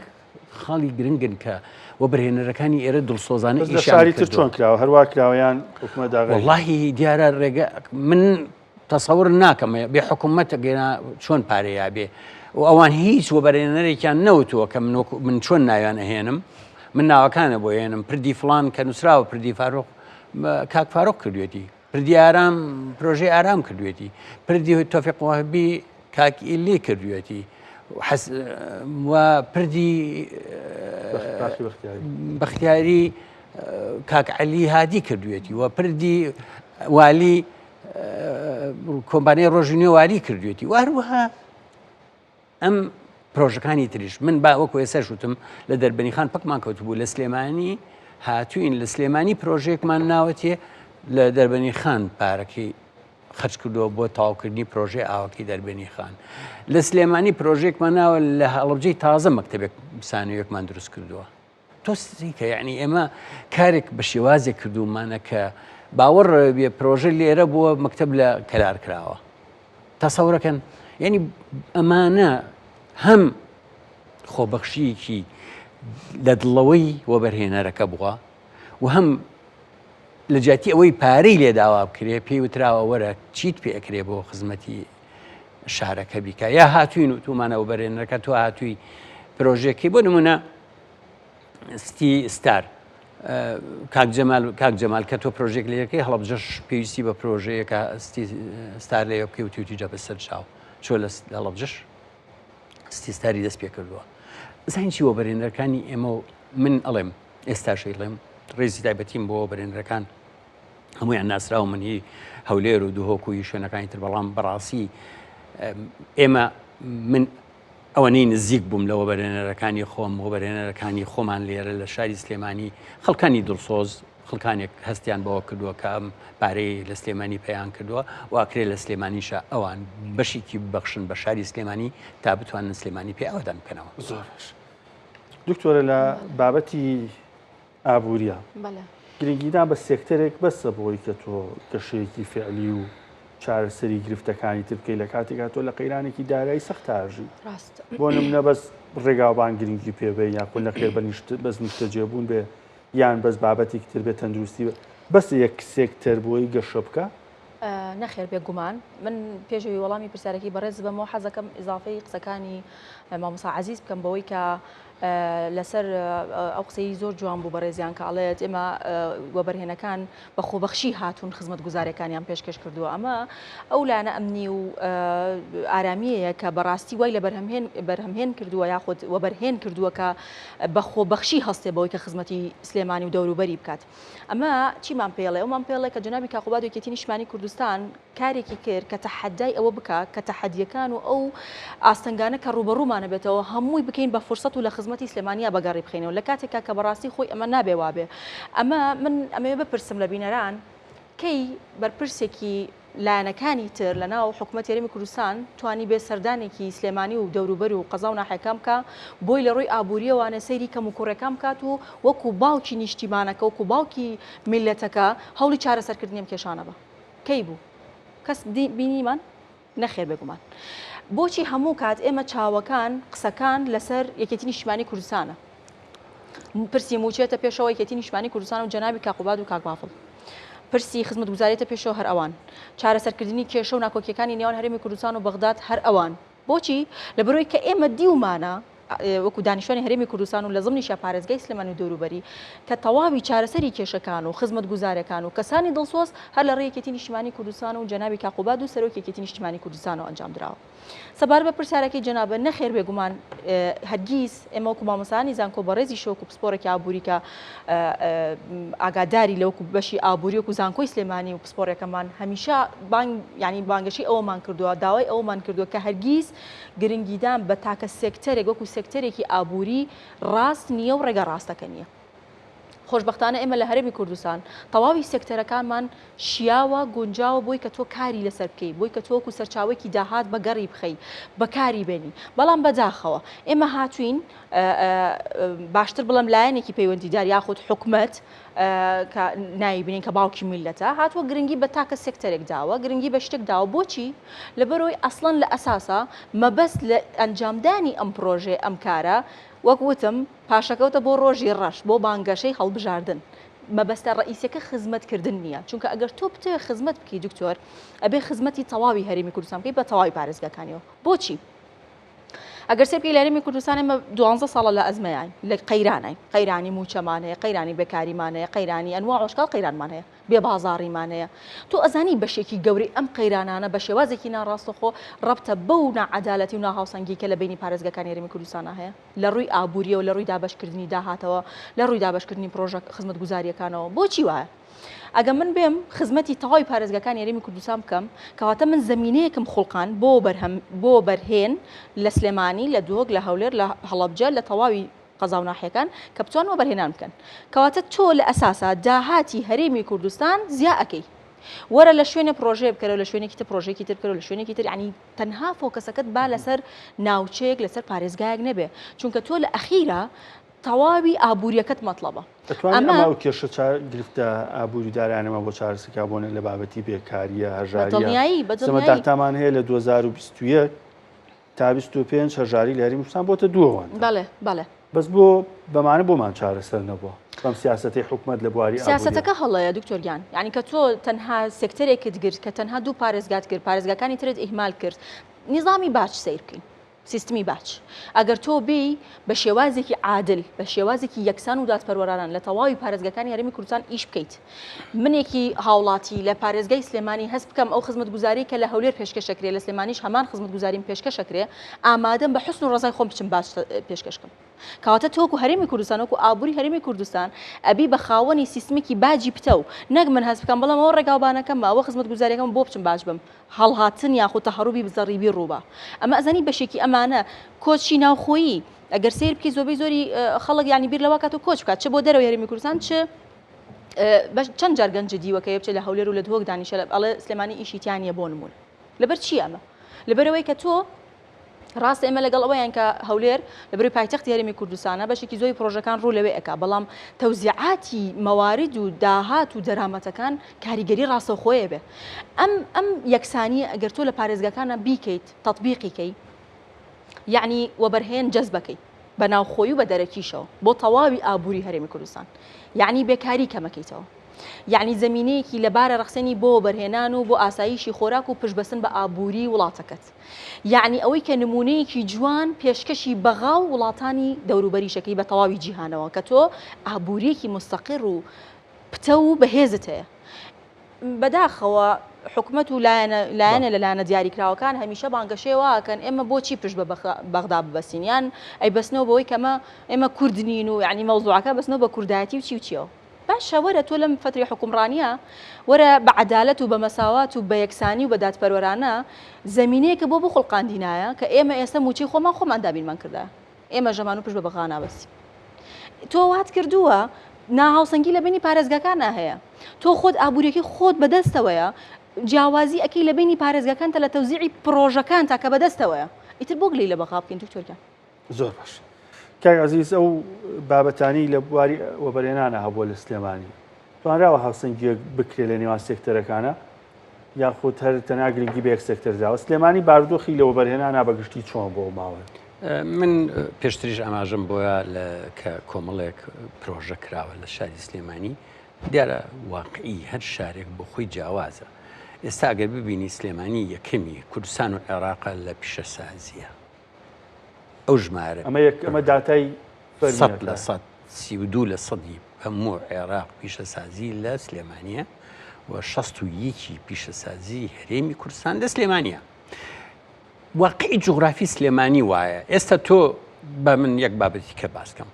خاڵی گرنگن کە وەبەرهێنەرەکانی ئێرە دڵسۆزانە شاری تر چۆن کراوە هەروە کراوەیان حکوومەت داغ وەڵاهی دیارە ڕێگە من تەسەور ناکەم بێ حکوومەتە گەێنا چۆن پارەیە بێ و ئەوان هیچ وەبەرهێنەرێکیان نەوتووە کە من چۆن ناویان ئەهێنم من ناوەکانە بۆ هێنم پردی فڵان کە نووسراوە پردی فارۆق کاک فارۆق کردوێتی پردی ئارام پرۆژەی ئارام کردوێتی پردی تۆفیق وهەبی کاک ئیلی کردوێتی و پردی بەختیاری کاک عەلی هادی کردوێتی و پردی والی کۆمپانیای ڕۆژینێ والی کردوێتی و هەروەها ئەم پرۆژەکانی تریش من با وەکو ێستا شوتم لە دەربەنی خان پەکمان کەوتبوو لە سلێمانی هاتوین لە سلێمانی پرۆژەیەکمان ناوەتێ لە دەربەنی خان پارەکەی خەرج کردووە بۆ تاواکردنی پرۆژێ ئاوەکەی دەربەنی خان لە سلێمانی پرۆژێکمان ناوە لە هەڵبجەی تازە مەکتەبێک سانوویەکمان دروست کردووە تۆستیکە یعنی ئێمە کارێک بە شێوازێک کردومانە کە باوەڕ بێ پرۆژە لێرە بووە مەکتەب لە کەلار کراوە تەسەورەکەن یعنی ئەمانە هەم خۆبەخشیەکی لە دڵەوەی وەبەرهێنەرەکە بووە و هەم لە جاتی ئەوەی پارەی لێداوا بکرێ پێی وتراوە وەرە چیت پێ ئەکرێ بۆ خزمەتی شارەکە بیکە یا هاتوین و تومانە وەبەرهێنەرەکە تۆ هاتووی پرۆژێکی بۆ نمونە ستی ستار کاک جەمال کە تۆ پرۆژێک لێەکەی هەڵبجەش پێویستی بە پرۆژەیەکە ستی ستار لێ بکەی و توتی جا بەسەر چاو چۆ لە هەڵبجەش ستی ستاری دەست پێ کردووە زانیی وەبەرهێنەرەکانی ئێمە من ئەڵێم ئێستاشەی لێم ڕێزی تایبەتیم بۆ وەبەرهێنەرەکان هەمویان ناسرا و منی هەولێر و دووهۆکوی شوێنەکانی تر بەڵام بەڕاستی ئێمە من ئەوەنەی نزیک بووم لە وەبەرهێنەرەکانی خۆم وەبەرهێنەرەکانی خۆمان لێرە لە شاری سلێمانی خەڵکانی دڵسۆز خەڵکانێک هەستیان بەوە کردووە کە ئەم پارەی لە سلێمانی پەیان کردووە واکرێ لە سلێمانیشە ئەوان بەشێکی ببەخشن بە شاری سلێمانی تا بتوانن سلێمانی پێ ئەوەدان بکەنەوە زۆر دکتۆرە لە بابەتی ئابووریە گرنگیدان بە سێکتەرێک بەسە بۆی کە تۆ گەشەیەکی فعلی و چارەسەری گرفتەکانی تر بکەی لە کاتێکا تۆ لە قەیرانێکی دارایی سەختاژی بۆ نمونە بەس ڕێگاوبان گرنگی پێبێ یا کول نەخێر بەس نیشتەجێبوون بێ یان بەس بابەتێکی تر بێت تەندروستی بەس یەک سێکتەر بۆی گەشە بکە نەخێر بێگومان من پێشەوەی وەڵامی پرسیارەکەی بەڕێز بەمەوە حەزەکەم ئیزافەی قسەکانی مامۆستا عەزیز بکەم بەوەی کە لەسەر ئەو قسەی زۆر جوان بوو بەڕێزیان کە ئەڵێت ئێمە وەبەرهێنەکان بە خۆبەخشی هاتوون خزمەت گوزارەکانیان پێشکەش کردووە ئەمە ئەو لایەنە ئەمنی و ئارامیەیە کە بەڕاستی وای لە بەرهەمهێن کردووە یاخود وەبەرهێن کردووە کە بە خۆبەخشی هەستێ بەوەی کە خزمەتی سلێمانی و دەوروبەری بکات ئەمە چیمان پێڵێ ئەومان پێڵێ کە جنابی کاقوباد و یەکێتی نیشتمانی کوردستان کارێکی کرد کە تەحەدای ئەوە بکە کە تەحەدیەکان و ئەو ئاستەنگانە کە ڕوبەڕوومانە بێتەوە هەمووی بکەین بە فرسەت و لە خزمەتی سلێمانیا بەگەڕی بخینەوە لە کاتێکا کە بەڕاستی خۆی ئەمە نابێ وابێ ئەمە من ئەمەوێ بپرسم لە بینەران کەی بەرپرسێکی لایەنەکانی تر لە ناو حکوومەت یاریمی کوردستان توانی بێ سەردانێکی سلێمانی و دەوروبەر و قەزا و ناحەکەم کە بۆی لە ڕووی ئابووریەوانە سەیری کەم و کوڕەکەم کات و وەکو باوکی نیشتیمانەکە وەکو باوکی میلەتەکە هەوڵی چارەسەرکردنی ئەم کێشانە بە کەی بوو کەس بینیمان نەخێر بێگومان بۆچی هەموو کات ئێمە چاوەکان قسەکان لەسەر یەکێتی نیشتیمانی کوردستانە پرسی موچێتە پێشەوە یەکێتی نیشتیمانی کوردستان و جەنابی کاقوباد و کاک بافڵ پرسی خزمەت گوزارێتە پێشەوە هەر ئەوان چارەسەرکردنی کێشە و ناکۆکیەکانی نێوان هەرێمی کوردستان و بەغداد هەر ئەوان بۆچی لەبەرەوەی کە ئێمە دیومانە وەکو دانیشتوانی هەرێمی کوردستان و لە زمانیشە پارێزگای سلێمانی و دەوروبەری کە تەواوی چارەسەری کێشەکان و خزمەت گوزارەکان و کەسانی دڵسۆز هەر لە ڕێی یەکێتی نیشتیمانی کوردستان و جەنابی کاقوباد و سەرۆکی یەکێتی نیشتیمانی کوردستان و ئەنجام درراوە سەبارەت بە پرسیارەکەی جەنابە نەخێر بێگومان هەرگیز ئێمە وەکو مامۆستایانی زانکۆ بە ڕێزی شۆک و پسپۆرێکی ئابووری کە ئاگاداری لەوەکو بەشی ئابووری وەکو زانکۆی سلێمانی و پسپۆرەکەمان هەمیشە ینی بانگەشی ئەوەمان کردووە داوای ئەوەمان کردووە کە هەرگیز گرنگیدان بە تاکە سێکتەرێک وەکو سێکتەرێکی ئابووری ڕاست نییە و ڕێگە ڕاستەکە نییە خۆشبەختانە ئێمە لە هەرێمی کوردستان تەواوی سێکتەرەکانمان شیاوە گونجاوە بۆی کە تۆ کاری لەسەر بکەی بۆی کە تۆکو سەرچاوێکی داهات بەگەڕی بخەی بەکاری بێنی بەڵام بەداخەوە ئێمە هاتوین باشتر بڵم لایەنێکی پەیوەندیدار یاخود حکومەت کە نایبینین کە باوکی میلەتە هاتووە گرنگی بە تاکە سێکتەرێک داوە گرنگی بە شتێک داوە بۆچی لەبەرەوەی ئەسڵەن لە ئەساسا مەبەست لە ئەنجامدانی ئەم پرۆژێ ئەم کارە وەک وتم پاشەکەوتە بۆ ڕۆژی ڕەش بۆ بانگەشەی هەڵبژاردن مەبەستە ڕئیسەکە خزمەتکردن نییە چونکە ئەگەر تۆ بتوێ خزمەت بکەی دکتۆر ئەبێ خزمەتی تەواوی هەرێمی کوردستان بکەی بە تەواوی پارێزگاکانیەوە بۆچی ئەگەر سێبکەی لە هەرێمی کوردستان ئێمە 12 ساڵە لە ئەزمەیان لە قەیرانای قەیرانی موچەمان هەیە قەیرانی بێکاریمان هەیە قەیرانی ئەنواع عۆشقال قەیرانمان هەیە بێ بازاڕیمانەیە تۆ ئەزانی بەشێکی گەوری ئەم قەیرانانە بە شێوازێکی ناڕاستەخۆ ڕەبتە بەو نەعەدالەتی و ناهاوسەنگی کە لە بینی پارێزگەکانی هەرێمی کوردستانە هەیە لە ڕووی ئابووریەوە لە ڕووی دابەشکردنی داهاتەوە لە ڕووی دابەشکردنی پرۆژە خزمەتگوزاریەکانەوە بۆچی وایە ئەگە من بێم خزمەتی تەواوی پارێزگەکانی هەرێمی کوردستان بکەم کەواتە من زمینەیەکم خولقان بۆ بەرهێن لە سلێمانی لە دووەک لە هەولێر لە هەڵەبجە لە تەواوی قەزا و ناحیەکان کە بتوانەوە بەرهێنان بکەن کەواتە تۆ لە ئەساسا داهاتی هەرێمی کوردستان زیا ئەەکەی وەرە لە شوێنە پرۆژێ بکەرەوە لە شوێنێکی تر پرۆژێکی تر بکەرەوە لە شوێنێکی تر ینی تەنها فۆکەسەکەت با لەسەر ناوچەیەک لەسەر پارێزگایەک نەبێ چونکە تۆ لە ئەخیرە تەواوی ئابوووریەکەت مەطلبە ئەمە کێشە گرفتە ئابووری دارانەمە بۆ چارەسەکە بۆنە لە بابەتی بێکاریە هەژاریە داتامان هەیە لە 2021 تا 25 هەژاری لە هەرێمی کوردستان بۆتە دووەوەن بەڵێ بەس بۆ بەمانە بۆمان چارەسەر نەبووە بەم سیاسەتی حکومەت لە بواری سیاسەتەکە هەڵەیە دکتۆرگیان یعنی کە تۆ تەنها سێکتەرێکت گرت کە تەنها دوو پارێزگات کرد پارێزگاکانی ترت ئیهمال کرد نظامی باش سیر بکەین سیستمی باچ ئەگەر تۆ بێ بە شێوازێکی عادل بە شێوازێکی یەکسان و دادپەروەرانان لە تەواوی پارێزگەکانی هەرێمی کوردستان ئیش بکەیت منێکی هاوڵاتی لە پارێزگای سلێمانی هەست بکەم ئەو خزمەتگوزاری کە لە هەولێر پێشکەشەکرێ لە سلێمانیش هەمان خزمەتگوزاریم پێشکەشەکرێ ئامادەم بە حسن و ڕزای خۆم بچم باش پێشکەشکەم کەواتە تۆکو هەرێمی کوردستان وەکو ئابووری هەرێمی کوردستان ئەبی بە خاوەنی سیستمێکی باجی پتە و نەک من هەست بکەم بەڵام ئەوە ڕێگاوبانەکەم ئەوە خزمەتگوزاریەکەم بۆ بچم باش بم هەڵهاتن یاخود تەهەڕووبی بزەڕیبی ڕووبە ئەمە ئەزانی بەشێکی ئەمانە کۆچی ناوخۆیی ئەگەر سیر بکەی زۆربەی زۆری خەڵک ینی بیر لەوە کات و کۆچ بکات چ بۆ دەرەوەی هەرێمی کوردستان چ چەند جار گەنج دیوەکە بچێت لە هەولێر و لە دووەک دانیشە ئەڵێ سلێمانی ئیشیتیانیە بۆ نمونە لەبەر چی ئەمە لەبەرەوەی کە تۆ ڕاستە ئێمە لەگەڵ ئەوەیان کە هەولێر لەبەروی پایتەختی هەرێمی کوردستانە بەشێکی زۆری پرۆژەکان ڕوو لەوێ ئەکا بەڵام تەوزیعاتی مەوارد و داهات و دەرامەتەکان کاریگەری ڕاستەوخۆیە بێ ئەم یەکسانیە ئەگەر تۆ لە پارێزگەکانە بیکەیت تەطبیقیکەی یعنی وەبەرهێن جەزبەکەی بە ناوخۆی و بە دەرەکیشەوە بۆ تەواوی ئابووری هەرێمی کوردستان یعنی بێکاری کەمەکەیتەوە یعنی زمینەیەکی لەبارە ڕەخسەنی بۆ بەرهێنان و بۆ ئاسایشی خۆراک و پشتبەستن بە ئابووری وڵاتەکەت یعنی ئەوەی کە نمونەیەکی جوان پێشکەشی بەغا و وڵاتانی دەوروبەریشەکەی بە تەواوی جیهانەوە کە تۆ ئابووریەکی مستەقر و پتە و بەهێزت هەیە بەداخەوە حکومەت و لایەنە لەلایەنە دیاریکراوەکان هەمیشە بانگەشێواکەن ئێمە بۆچی پشت بە بەغدا ببەستین یان ئەی بەسنەوە بەوەی کەمە ئێمە کوردنین و یعنی مەوزوعەکە بەسنەوە بە کوردایەتی و چی و چیەوە باشە وەرە تۆ لەم فتری حکومڕانیە وەرە بە عەدالەت و بە مەساوات و بە یەکسانی و بە دادپەروەرانە زمینەیەکە بۆ بخڵقاندینایە کە ئێمە ئێستا موچی خۆمان دابینمان کردە ئێمە ژەمان و پشت بە بەغا نابەستین تۆ وات کردووە ناهاوسەنگی لە بینی پارێزگاکانە هەیە تۆ خۆت ئابووریەکەی خۆت بەدەستەوەیە جیاوازی ئەکەی لە بینی پارێزگاکانتە لە تەوزیعی پرۆژەکان تا کە بەدەستەوەیە ئیتر بۆ گلەی لە بەغا بکەین دکتۆرگیان زۆر باش کاک عەزیز ئەو بابەتانی لە بواری وەبەرهێنانە هەبووە لە سلێمانی توانراوە هاوسەنگیەک بکرێ لە نێوان سێکتەرەکانە یاخود هەر تەنیا گرنگی بە یەک سێکتەر داوە سلێمانی بارودۆخی لە وەبەرهێنانە بەگشتی چۆن بۆ ماوە من پێشتریش ئاماژەم بۆیە کە کۆمەڵێک پرۆژە کراوە لە شاری سلێمانی دیارە واقعی هەر شارێک بۆ خۆی جیاوازە ئێستا ئەگەر ببینی سلێمانی یەکەمی کوردستان و عێراق لە پیشەسازیە ئەو ژمارە ئەمە داتای 32% هەموو عێراق پیشەسازی لە سلێمانیە و 61 پیشەسازی هەرێمی کوردستان لە سلێمانیە واقعی جوغرافی سلێمانی وایە ئێستا تۆ بە من یەک بابەتی کە باسکەم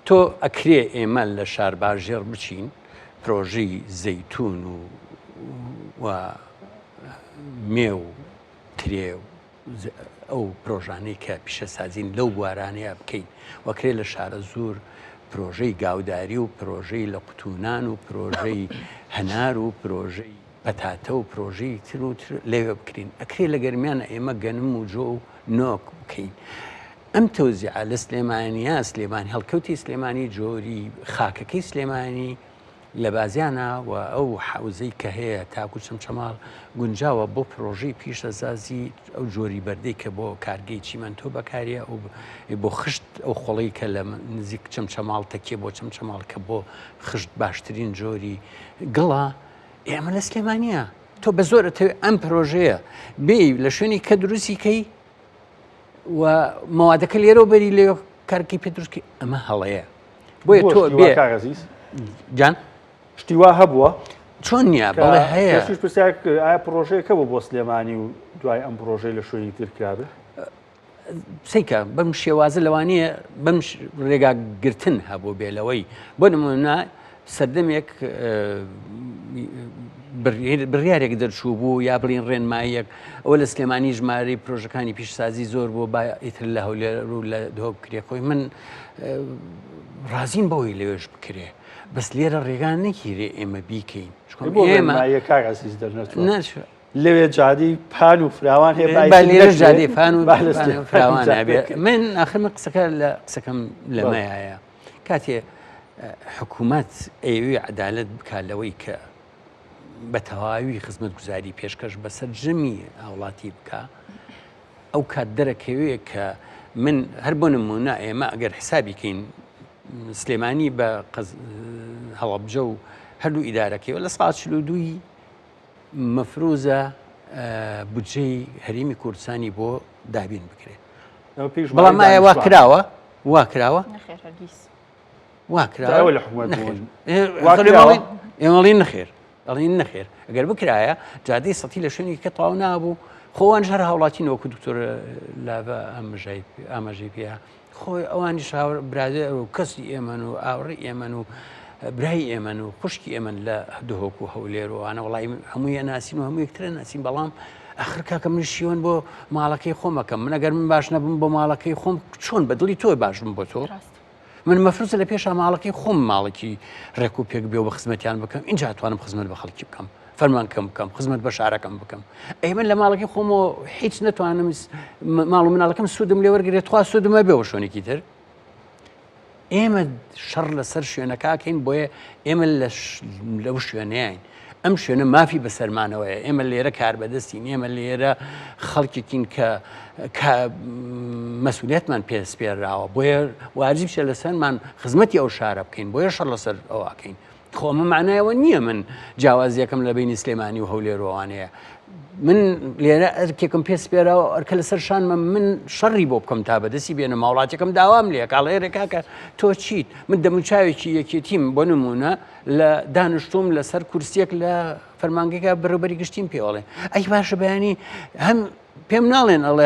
تۆ ئەکرێ ئێمە لە شار باژێر بچین پرۆژەی زەیتون و مێ و ترێ ئەو پرۆژانەی کە پیشەسازین لەو بوارانەیە بکەین وەکرێ لە شارە زۆر پرۆژەی گاوداری و پرۆژەی لە قوتونان و پرۆژەی هەنار و پرۆژەی بەتاتە و پرۆژەی تر و لێوێ بکرین ئەکرێ لە گەرمیانە ئێمە گەنم و جۆ و نۆک بکەین ئەم تەوزیعە لە سلێمانیە سلێمانی هەڵکەوتی سلێمانی جۆری خاکەکەی سلێمانی لە بازیانە و ئەو حوزەی کە هەیە تاکو چەمچەماڵ گونجاوە بۆ پرۆژەی پیشەسازی ئەو جۆری بەردەی کە بۆ کارگەی چیمەنتۆ بەکاریە ئەو بۆ خشت ئەو خۆڵی کە لە نزیک چەمچەماڵ تەکێ بۆ چەمچەماڵ کە بۆ خشت باشترین جۆری گڵە ئێمە لە سلێمانیە تۆ بە زۆرەتەوێت ئەم پرۆژەیە بێ لە شوێنی کە دروستیکەی و مەوادەکە لێرە بەری لێ کارکی پێ دروستکە ئەمە هەڵەیە بۆیە تۆ بێ کاغەزیز جان شتی وا هەبووە چۆن نییە بەڵێ هەیە کەسیش پرسیار ئایا پرۆژەیەکە بۆ سلێمانی و دوای ئەم پرۆژەی لە شوێنی ترکرابێ سیکە بەم شێوازە لەوانەیە بەم ڕێگاگرتن هەبوو بێلەوەی بۆ نمونە سەردەمێک بڕیارێک دەرچوو بوو یا بڵین ڕێنماییەک ئەوە لە سلێمانی ژمارەی پرۆژەکانی پیشسازی زۆر بۆ ئیتر لە هەولێر و لە دۆ بکرێ خۆی من ڕازین بەوەی لەوێش بکرێ بەس لێرە ڕێگان نەگیرێ ئێمە بیکەین کاگاسیز دەرنەچوە لەوێ جادی پان و فراوان هەیە لێرە جادی پان و فراوان نابێت من ئاخرمە قسەکە لە قسەکەم لەمەیە کاتێ حکوومەت ئەوێ عەدالەت بکات لەوەی کە بە تەواوی خزمەت گوزاری پێشکەش بەسەر ژەمی هاوڵاتی بکە ئەو کات دەرەکەوێ کە من هەر بۆ نمونە ئێمە ئەگەر حسابیکەین سلێمانی بە هەڵەبجە و هەردوو ئیدارەکەیەوە لە ساڵ 42 مەفروزە بودجەی هەرێمی کوردستانی بۆ دابین بکرێت بەڵام ئایا وا کراوە ئێمەڵین نەخێر ئەڵین نەخێر ئەگەر بکرایە جادەی سەتی لە شوێنی کە تەواو نابوو خۆوان هەر هاوڵاتین وەکو دکتۆر لاڤە ئاماژەی پێە خۆی ئەوانیش برادر و کەسی ئێمەن و ئاوڕێی ئێمەن و برای ئێمەن و خوشکی ئێمن لە دهۆک و هەولێر و ئەوانە وڵی هەمووی ناسین و هەموو یەکترە ناسین بەڵام ئاخر کاکە من شیوەن بۆ ماڵەکەی خۆمەکەم من ئەگەر من باش نەبم بۆ ماڵەکەی خۆم چۆن بەدڵی تۆی باشم بۆ تۆ من مەفروزە لە پێشە ماڵەکەی خۆم ماڵێکی ڕێک و پێک بێ و بە خزمەتیان بکەم اینجا توانم خزمەت بە خەڵکی بکەم فەرمان کەم بکەم خزمەت بە شارەکەم بکەم ئەی من لە ماڵەکەی خۆمەوە هیچ نەتوانم ماڵ و مناڵەکەم سوودم لێ وەرگێت خوا سوودمە بێەوە شوێنێکی تر ئێمە شەڕ لەسەر شوێنەکەکەین بۆیە ئێمە لەو شوێنەیەین ئەم شوێنە مافی بەسەرمانەوەیە ئێمە لێرە کار بەدەستین ئێمە لێرە خەڵکێکین کە مەسئولیتمان پێسپێراوە بۆیە واجب شە لەسەرمان خزمەتی ئەو شارە بکەین بۆیە شەڕ لەسەر ئەوواکەین خۆمە معنایەوە نییە من جیاوازیەکەم لە بینی سلێمانی و هەولێرەوانەیە من لێرە ئەرکێکم پێسپێراوە ئەرکە لەسەر شانمە من شەڕی بۆ بکەم تا بەدەستی بێنە ماوڵاتێکم داوام لێ کاڵێرە کاکە تۆ چیت من دەموچاوێکی یەکێتیم بۆ نمونە لە دانیشتوم لەسەر کورسێک لە فەرمانگەیەکە بەڕێوەبەری گشتیم پێوەڵێ ئەی باشە بەیانی هەم پێم ناڵێن ئەڵێ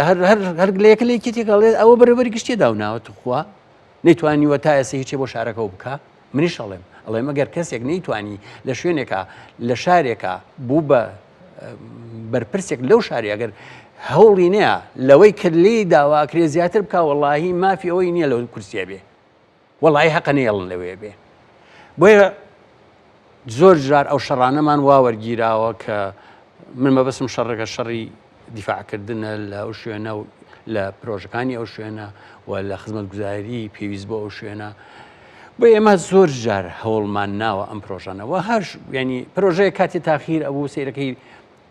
هەر لەیەکە لە یەکێتێکڵێ ئەوە بەڕێوەبەری گشتی داوناوە خوا نەیتوانیوە تا ئێستا هیچێ بۆ شارەکە بکە منیش ئەڵێم ئەڵێ مەگەر کەسێک نەیتوانی لە شوێنێکە لە شارێکە بوو بە بەرپرسێک لەو شاری ئەگەر هەوڵی نییە لەوەی کرد لێ داواکرێ زیاتر بکە وەڵاهی مافی ئەوەی نییە لەو کورسیە بێ وەڵی حەقە نێڵن لەوێ بێ بۆیە زۆر جار ئەو شەڕانەمان وا وەرگیراوە کە من مەبەسم شەڕەکە شەڕی دیفاعکردنە لە ئەو شوێنە و لە پرۆژەکانی ئەو شوێنە و لە خزمەت گوزاری پێویست بۆ ئەو شوێنە بۆ ئێمە زۆر جار هەوڵمان ناوە ئەم پرۆژانەوە هەر ینی پرۆژەیە کاتی تاخیر ئەبوو سیرەکەی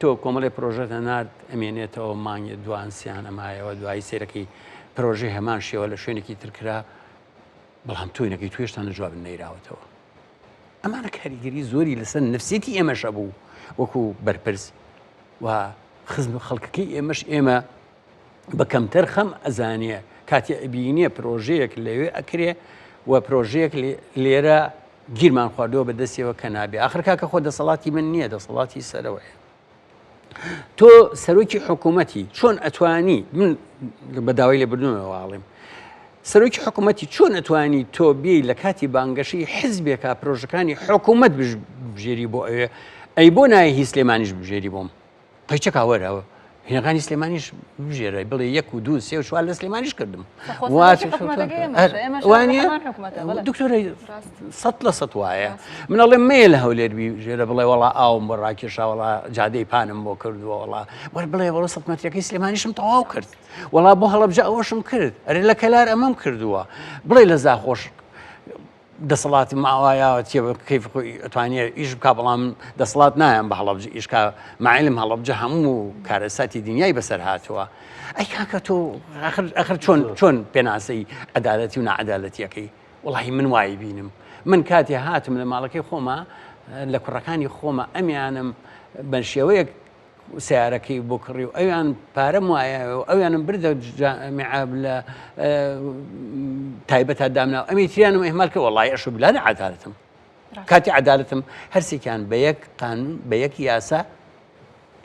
تۆ کۆمەڵی پرۆژەتە نرد ئەمێنێتەوە مانگی دوانسییان ئەمایەوە دوایی سیرەکەی پرۆژەی هەمان شێوە لە شوێنێکی ترکرا بەڵام توینەکەی توێشتان لە جواب نەیراوەتەوە ئەمانە کاریگەری زۆری لەسەر نفسێتی ئێمەشە بوو وەکو بەرپرس و خزم خەڵکەکەی ئێمەش ئێمە بە کەمتەر خەم ئەزانێ کاتی ئەبینیە پرۆژەیەک لەوێ ئەکرێ و پرۆژەیەک لێرە گیرمان خواردەوە بە دەستیەوە کە نابێ ئاخر کاکە خۆ دەسەڵاتی من نییە دەسەڵاتی سەرەوەیە تۆ سەرۆکی حکوومەتی چۆن ئەتوانی من بە داوای لێبردنەوەواڵێم سەرۆکی حکوومەتی چۆن ئەتوانی تۆ بێ لە کاتی بانگەشەی حزبێکە پرۆژەکانی حکوومەت بژێری بۆ ئەوێ ئەی بۆ نایە هی سلێمانیش بژێری بۆم قەیچە کاوەرەوە هینەکانی سلێمانیش بژێرە بڵێ 1 و 2 3 و 4 لە سلێمانیش کردم دکتۆرە 100% وایە من ئەڵێ مێ لە هەولێر ژێرە بڵێ وەڵا ئاوم بۆ ڕاکێشاوەڵا جادەی پانم بۆ کردووە وڵا وەر بڵێ وەڵە 100 مەترەکەی سلێمانیشم تەواو کرد وەڵا بۆ هەڵەبجە ئەوەشم کرد ئەرێ لە کەلار ئەمەم کردووە بڵێ لە زاخۆش دەسەڵاتی ماوایەوە کەیف ئەتوانێت ئیش بکە بەڵام دەسەڵات نایەن بە هەڵەبجە ئیشکا معلم هەڵەبجە هەموو کارەساتی دنیای بەسەر هاتووە ئەی کاکە تۆ ئەخر چۆن پێناسەی عەدالەتی و نەعەدالەتیەکەی وەڵاهی من وای بینم من کاتێ هاتم لە ماڵەکەی خۆمە لە کوڕەکانی خۆمە ئەمیانم بە شێوەیەک سیارەکەی بۆ کڕی و ئەویان پارەم وایە و ئەویانم بردە میعاب لە تایبەت دامنا ئەمی تریانم ئێمال کە وەڵی ئەش بلا نەعەدالەتم کاتی عدالتم هەرسێکیان بە یەک قانون بە یەک یاسا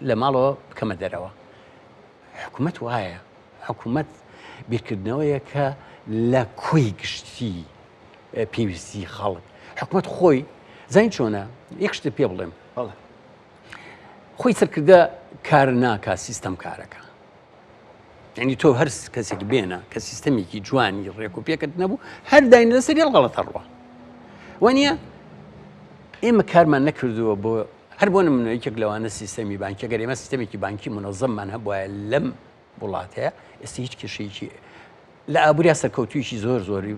لە ماڵەوە بکەمە دەرەوە. حکوومەت وایە، حکوومەت بیرکردنەوەیە کە لە کۆی گشتی پێویستی خەڵک. حکوومەت خۆی زین چۆنە یەک شتە پێ بڵێم خۆی سەرکردە کار ناکە سیستەم کارەکە. یعنی تۆ هەر کەسێک بێنە کە سیستەمێکی جوانی ڕێک و پێکرد نەبوو هەر داین لەسەر هەڵغەڵەتە ڕوە. وانە ئێمە کارمان نەکردووە بۆ هەر بۆ نمونە یەکێک لەوانە سیستەمی بانکی ئەگەر ئێمە سیستەمێکی بانکی منەظەممان هەبوایە لەم وڵاتەیە ئێستا هیچ کێشەیەکی لە ئابووریا سەرکەوتویکی زۆری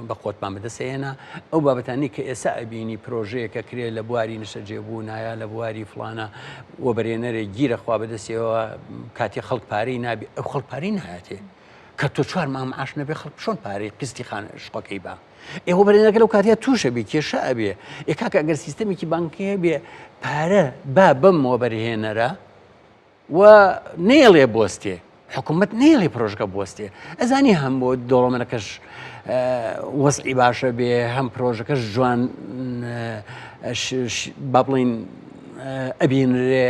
بە خۆتمان بەدەستێنا ئەو بابەتانی کە ئێستا ئەبینی پرۆژەیەکە کرێ لە بواری نیشتەجێبوونایە لە بواری فلانە وە بەرێنەرێ گیرەخوا بەدەستەوە کاتی خەڵک پارەی نابێ ئەو خەڵک پارەی نهاتێ کە تۆ 4 مانگ معاش نەبێ خەڵک چۆن پارەی قستی شقەکەی بە ئێوە بەرێنەکە لەو کاتیا تووشە بێ کێشە ئەبێ کاکە ئەگەر سیستەمێکی بانکەیە بێ پارە با بەم وەبەرهێنەرە و نێڵێ بۆستێ حکوومەت نێڵی پرۆژەکە بوەستێ ئەزانی هەم بۆ دۆڵەمەنەکەش وەسعی باشە بێ هەم پرۆژەکەش جوان با بڵین ئەبینرێ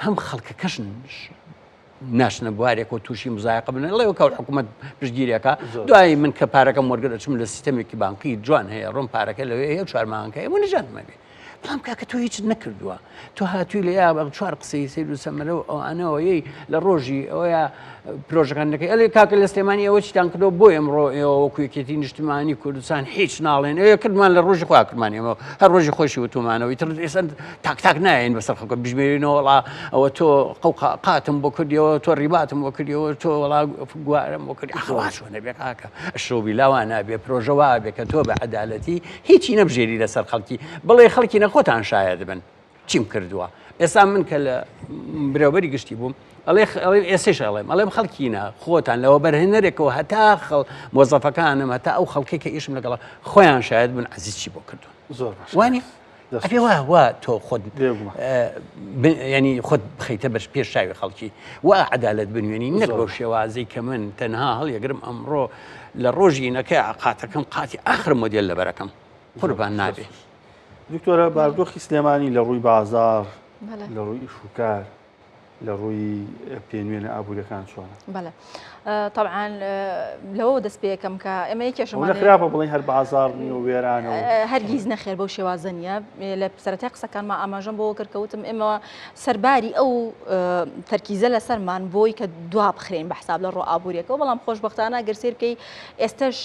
هەم خەڵکەکەش ناشنە بوارێک و تووشی مزایقە بنە لەوە کەوت حکوومەت پشتگیریەکە دوای من کە پارەکەم وەرگرتم لە سیستەمێکی بانکی جوان هەیە ڕۆم پارەکە لەوێ هەیە 4 مانگەکە ئەوە نەژانمە بێ بەڵام کاکە تۆ هیچ نەکردووە تۆ هاتووی لە یا 4 قسەی سیر و سەمەرە و ئەوانەوەی لە ڕۆژی ئەوەیە پرۆژەکانەکەی ئەلێ کاکە لە سلێمانی ئەوە چیتان کردەوە بۆ ئێمڕۆ ئێوە وەکو یەکێتی نیشتیمانی کوردستان هیچ ناڵێن ئەوە کردمان لە ڕۆژی خوا کردمانیەوە هەر ڕۆژی خۆشی وتومانەوەی تر ئێستا تاک نایەن بەسەر خەڵکە بژمێرینەوە وڵا ئەوە تۆ قاتم بۆ کردیەوە تۆ ڕیباتم بۆ کردیەوە تۆ وڵا گوارم بۆ کردی ئەخوا چۆنە بێ کاکە ئەشۆبی لاوان نابێ پرۆژە وا بێ کە تۆ بە عەدالەتی هیچی نەبژێری لەسەر خەڵکی بڵێ خەڵکی نەخۆتان شایەت بن چیم کردووە ئێستا من کە لە برێوبەری گشتی بووم ئێسش ئەڵێم ئەڵێم خەڵکینە خۆتان لەوە بەرهێنەرێکەوە هەتا مۆزەفەکانم هەتا ئەو خەڵکی کە ئیشم لەگەڵ خۆیان شاید بن عزیز چی بۆ کردوون زۆر وانی ئەپێ وا تۆ خۆت ینی خۆت بخەیتە بەش پێش شاوی خەڵکی وا عەدالەت بنوێنی نەک بەو شێوازەی کە من تەنها هەڵیەگرم ئەمڕۆ لە ڕۆژی نەکەی قاتەکەم قاتی ئاخر مۆدێل لەبەرەکەم قوربان نابێ. دکتۆرە بارودۆخی سلێمانی لە ڕووی بازار لە ڕووی ئیشوکار لە ڕووی پێنوێنە ئابوووریەکان چۆنە؟ بەڵێ طبعا لەوە دەست پێەکەم کە ئێمە یەکێشمان نەخراپە بڵێن هەر بازار نیە و وێرانەوە هەرگیز نەخێر بەو شێوازە نیە لە سەرەتای قسەکانمان ئاماژەم بۆ کردکەوتم ئێمە سەرباری ئەو تەرکیزە لە سەرمان بۆی کە دوا بخرێن بە حساب لە ڕۆ ئابوووریەکەەوە بەڵام خۆشبەختانە گەر سیر بکەی ئێستش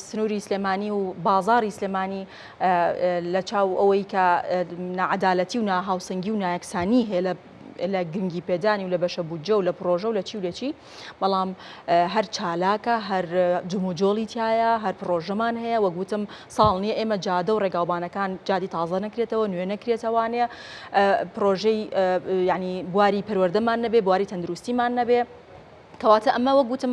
سنووری سلێمانی و بازاری سلێمانی لە چاو ئەوەی کە نەعەدالەتی و ناهاوسەنگی و نایەکسانی هەیە لە گرنگی پێدانی و لە بەشە بودجە و لە پرۆژە و لە چی و لەچی بەڵام هەر چالاکە هەر جموجۆڵی تایە هەر پرۆژەمان هەیە وەگوتم ساڵ نییە ئێمە جادە و ڕێگاوبانەکان جادی تازە نەکرێتەوە نوێ نەکرێتەوانێ پرۆژەی ینی بواری پەروەردەمان نەبێ بواری تەندروستیمان نەبێ کەواتە ئەمە وەگوتم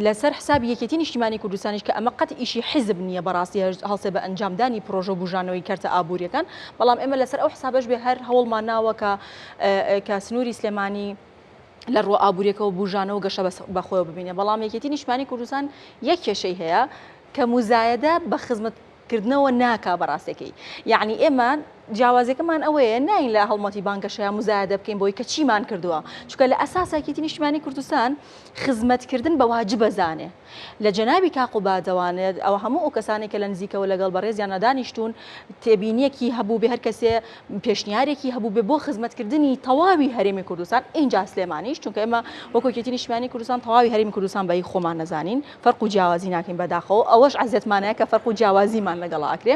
لەسەر حسابی یەکێتی نیشتیمانی کوردستانیش کە ئەمە قەت ئیشی حیزب نییە بەڕاستی هەڵسێ بە ئەنجامدانی پرۆژە بژانەوەی کەرتە ئابوووریەکان بەڵام ئێمە لەسەر ئەو حسابش بێ هەر هەوڵمان ناوە کە سنووری سلێمانی لە ڕۆ ئابوووریەکەەوە بژانەوە گەشە بەخۆیەوە ببینێ بەڵام یەکێتی نیشتیمانی کوردستان یەک کێشەی هەیە کە موزایەدە بە خزمەتکردنەوە ناکا بەڕاستەکەی یعنی ئێمە جیاوازەکەمان ئەوەیە ناین لە هەڵمەتی بانکەشەیە مزایدە بکەین بۆی کە چیمان کردووە چونکە لە ئەساسێکی نیشتیمانی کوردستان خزمەتکردن بە واجب بەزانێ لە جەنابی کاق و بادەوانێت ئەو هەموو ئەو کەسانی کە لە نزیکەوە لەگەڵ بەڕێزیان نەدانیشتون تێبینیەکی هەبوو بێ هەر کەسێ پێشنیارێکی هەبوو بێ بۆ خزمەتکردنی تەواوی هەرێمی کوردستان اینجا سلێمانیش چونکە ئێمە وەکو یەکێتی نیشتیمانی کوردستان تەواوی هەرێمی کوردستان بەی خۆمان نەزانین فەرق و جیاوازی ناکەین بەداخەوە ئەوەش عەزیەتمانەیە کە فەرق و جیاوازیمان لەگەڵا ئەکرێ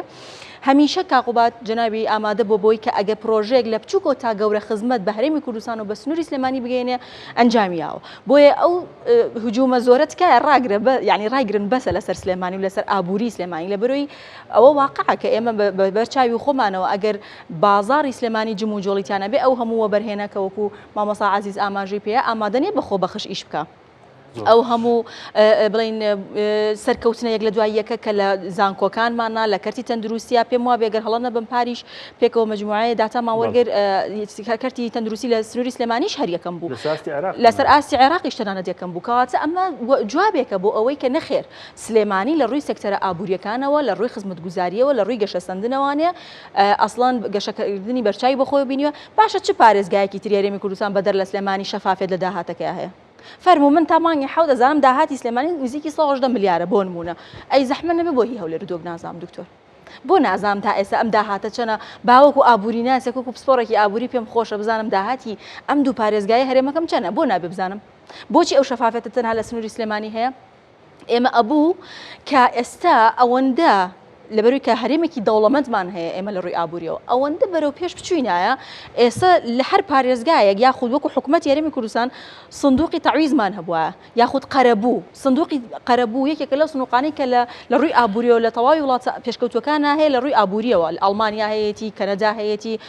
هەمیشە کاقوبات جەنابی ئامادە بۆ بۆی کە ئەگە پرۆژێک لە بچووکۆ تا گەورە خزمەت بە هەرێمی کوردستان و بە سنووری سلێمانی بگەینێ ئەنجامیاوە بۆیە ئەو هجوومە زۆرە تکایە ڕاگرن ڕایگرن بەسە لەسەر سلێمانی و لەسەر ئابووری سلێمانی لە بەرۆی ئەوە واقعە کە ئێمە بەرچاوی خۆمانەوە ئەگەر بازاری سلێمانی جم و جۆڵیتیانە بێ ئەو هەموو وەبەرهێنەکە وەکو مامۆستا عەزیز ئاماژەی پێەیە ئامادە نیە بەخۆ بەخش ئیش بکە ئەو هەموو بڵین سەرکەوتنە یەک لە دوای یەکە کە لە زانکۆکانمانە لە کەرتی تەندروستیا پێم وابێ گەر هەڵە نەبم پاریش پێکەوە مەجموعەیە داتامان وەرگر کەرتی تەندروستی لە سنووری سلێمانیش هەر یەکەم بوو لەسەر ئاستی عێراقیش تەنانەت یەکەم بوو کەواتە ئەمە جوابێکە بۆ ئەوەی کە نەخێر سلێمانی لە ڕووی سێکتەرە ئابوووریەکانەوە لە ڕووی خزمەتگوزاریەوە لە ڕووی گەشەسەندنەوانێ ئەسڵان گەشەکردنی بەرچاوی بەخۆی بینیوە باشە چ پارێزگایەکی تری هەرێمی کوردستان بەدەر لە سلێمانی شەفافێت لە داهاتەکەی هەیە فەرموو من تامانگی حەوت دەزانم داهاتی سلێمانی نزیکی 180 ملیارە بۆ نمونە ئەی زەحمە نەبێ بۆ هی هەولێر دۆ بنازام دکتۆر بۆ نازام تا ئێستا ئەم داهاتە چەنە باوەکو ئابووری ناسێک وەکو پسپۆڕێکی ئابووری پێم خۆشە بزانم داهاتی ئەم دوو پارێزگای هەرێمەکەم چەنە بۆ نابێ بزانم بۆچی ئەو شەفافێتە تەنها لە سنووری سلێمانی هەیە ئێمە ئەبوو کە ئێستا ئەوەندە لەبەروی کە هەرێمێکی دەوڵەمەندمان هەیە ئێمە لە ڕووی ئابوووریەوە ئەوەندە بەرەو پێش بچوینایە ئێستا لە هەر پارێزگایەک یاخود وەکو حکوومەت هەرێمی کوردستان سندوقی تەعویزمان هەبووە یاخود قەرەبوو سندوقی قەرەبوو یەکێکە لە سنووقانی کە لە ڕووی ئابوووریەوە لە تەواوی وڵات پێشکەوتوەکان هەیە لە ڕووی ئابوووریەوە ئەڵمانیا هەیەی کەنەدا هەیەی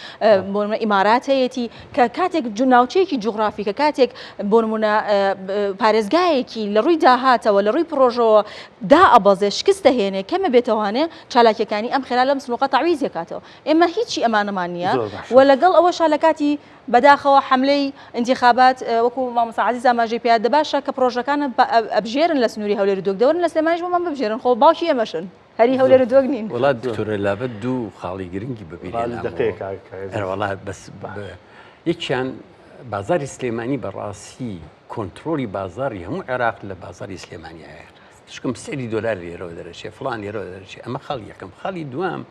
ئیمارات هەیەی کە کاتێک ناوچەیەکی جوغرافی کە کاتێک بۆ نمونە پارێزگایەکی لە ڕووی داهاتەوە لە ڕووی پرۆژەوە دائەبەزێ شکستە هێنێ کەمە بێتەوانێ چالاکیەکانی ئەم خێرا لەم سنووقە تەعویز یەکاتەوە ئێمە هیچی ئەمانەمان نییە و لەگەڵ ئەوەشا لە کاتی بەداخەوە حملەی انتخابات وەکو مامۆستا عەزیز ئاماژەی پێیان دەباشە کە پرۆژەکانە ئەبژێرن لە سنووری هەولێر دووەک دەوەرن لە سلێمانیش بۆمان ببژێرن خۆ باوکی ئێمەشن هەری هەولێر دووەک نین وڵات دکتۆرە لابد دوو خاڵی گرنگی ببینێنەوەڵات بەس یەکیان بازاری سلێمانی بەڕاستی کۆنتترۆلی بازاری هەموو عێراق لە بازاری سلێمانی هەیە شکم سێری دۆلار لێرەوە دەرەچێ فڵان لێرەوە دەرەچێ ئەمە خەڵ یەکەم خەڵی دوام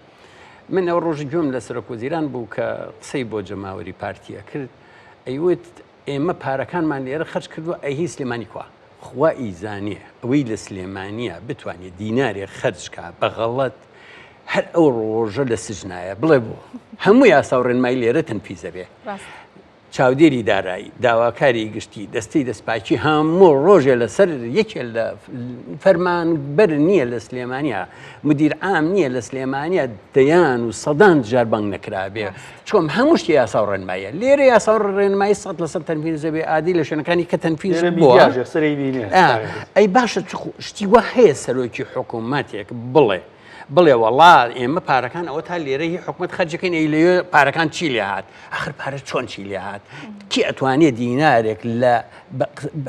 من ئەو ڕۆژی گوێم لە سەرۆکوەزیران بوو کە قسەی بۆ جەماوەری پارتیە کرد ئەیوت ئێمە پارەکانمان لێرە خەرج کردووە ئەی سلێمانی کوا خوا ئیزانیە ئەوەی لە سلێمانیە بتوانێت دینارێ خەرجکە بەغەڵەت هەر ئەو ڕۆژە لە سژنایە بڵێ بوو هەموو یاسا و ڕێنمایی لێرە تەنفیزە بێ چاودێری دارایی داواکاری گشتی دەستەی دەستپاکی هەموو ڕۆژێ لەسەر یەکێ لە فەرمانبەر نییە لە سلێمانیا مدیر عام نییە لە سلێمانیا دەیان و سەدان جار بانگ نەکرابێ چۆم هەموو شتی یاسا و ڕێنماییە لێرە یاسا و ڕێنمایی 100% تەنفیزە بێ ئادی لە شوێنەکانی کە تەنفیز بووە ئەی باشە شتی وا هەیە سەرۆکی حکوومەتێک بڵێ وەڵا ئێمە پارەکان ئەوە تا لێرە هی حکومت خەرجەکەین ئەی لێ پارەکان چی لێ هات ئاخر پارە چۆن چی لێ هات کی ئەتوانێت دینارێک لە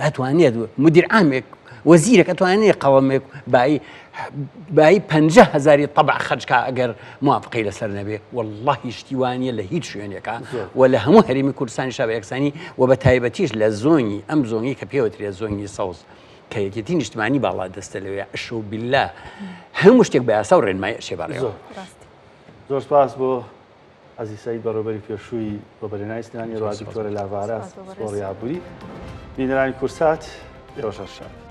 ئەتوانێت مدیر عامێک وەزیرێک ئەتوانێت قەڵەمێک بای 50,000 طبع خەرجکە ئەگەر موافقەی لەسەر نەبێ وەڵڵاهی شتیوانیە لە هیچ شوێنێکە و لە هەموو هەرێمی کوردستانی شا بە یەکسانی و بە تایبەتیش لە زۆنی ئەم زۆنی کە پێوترێ زۆنی سەوز کە یەکێتی نیشتمانی باڵا دەستە لەوێ ئەشۆ بالله هەموو شتێک بە یاسا و ڕێنمایی شێباڕێەوە زۆر سپاس بۆ عەزیز سەید بەڕێوەبەری پێشووی بۆ بەرهێنانی سلێمانی ڕازی دکتۆرە لاڤارە سپۆڕی ئابووری بینەرانی کورسات پێوەشە شاد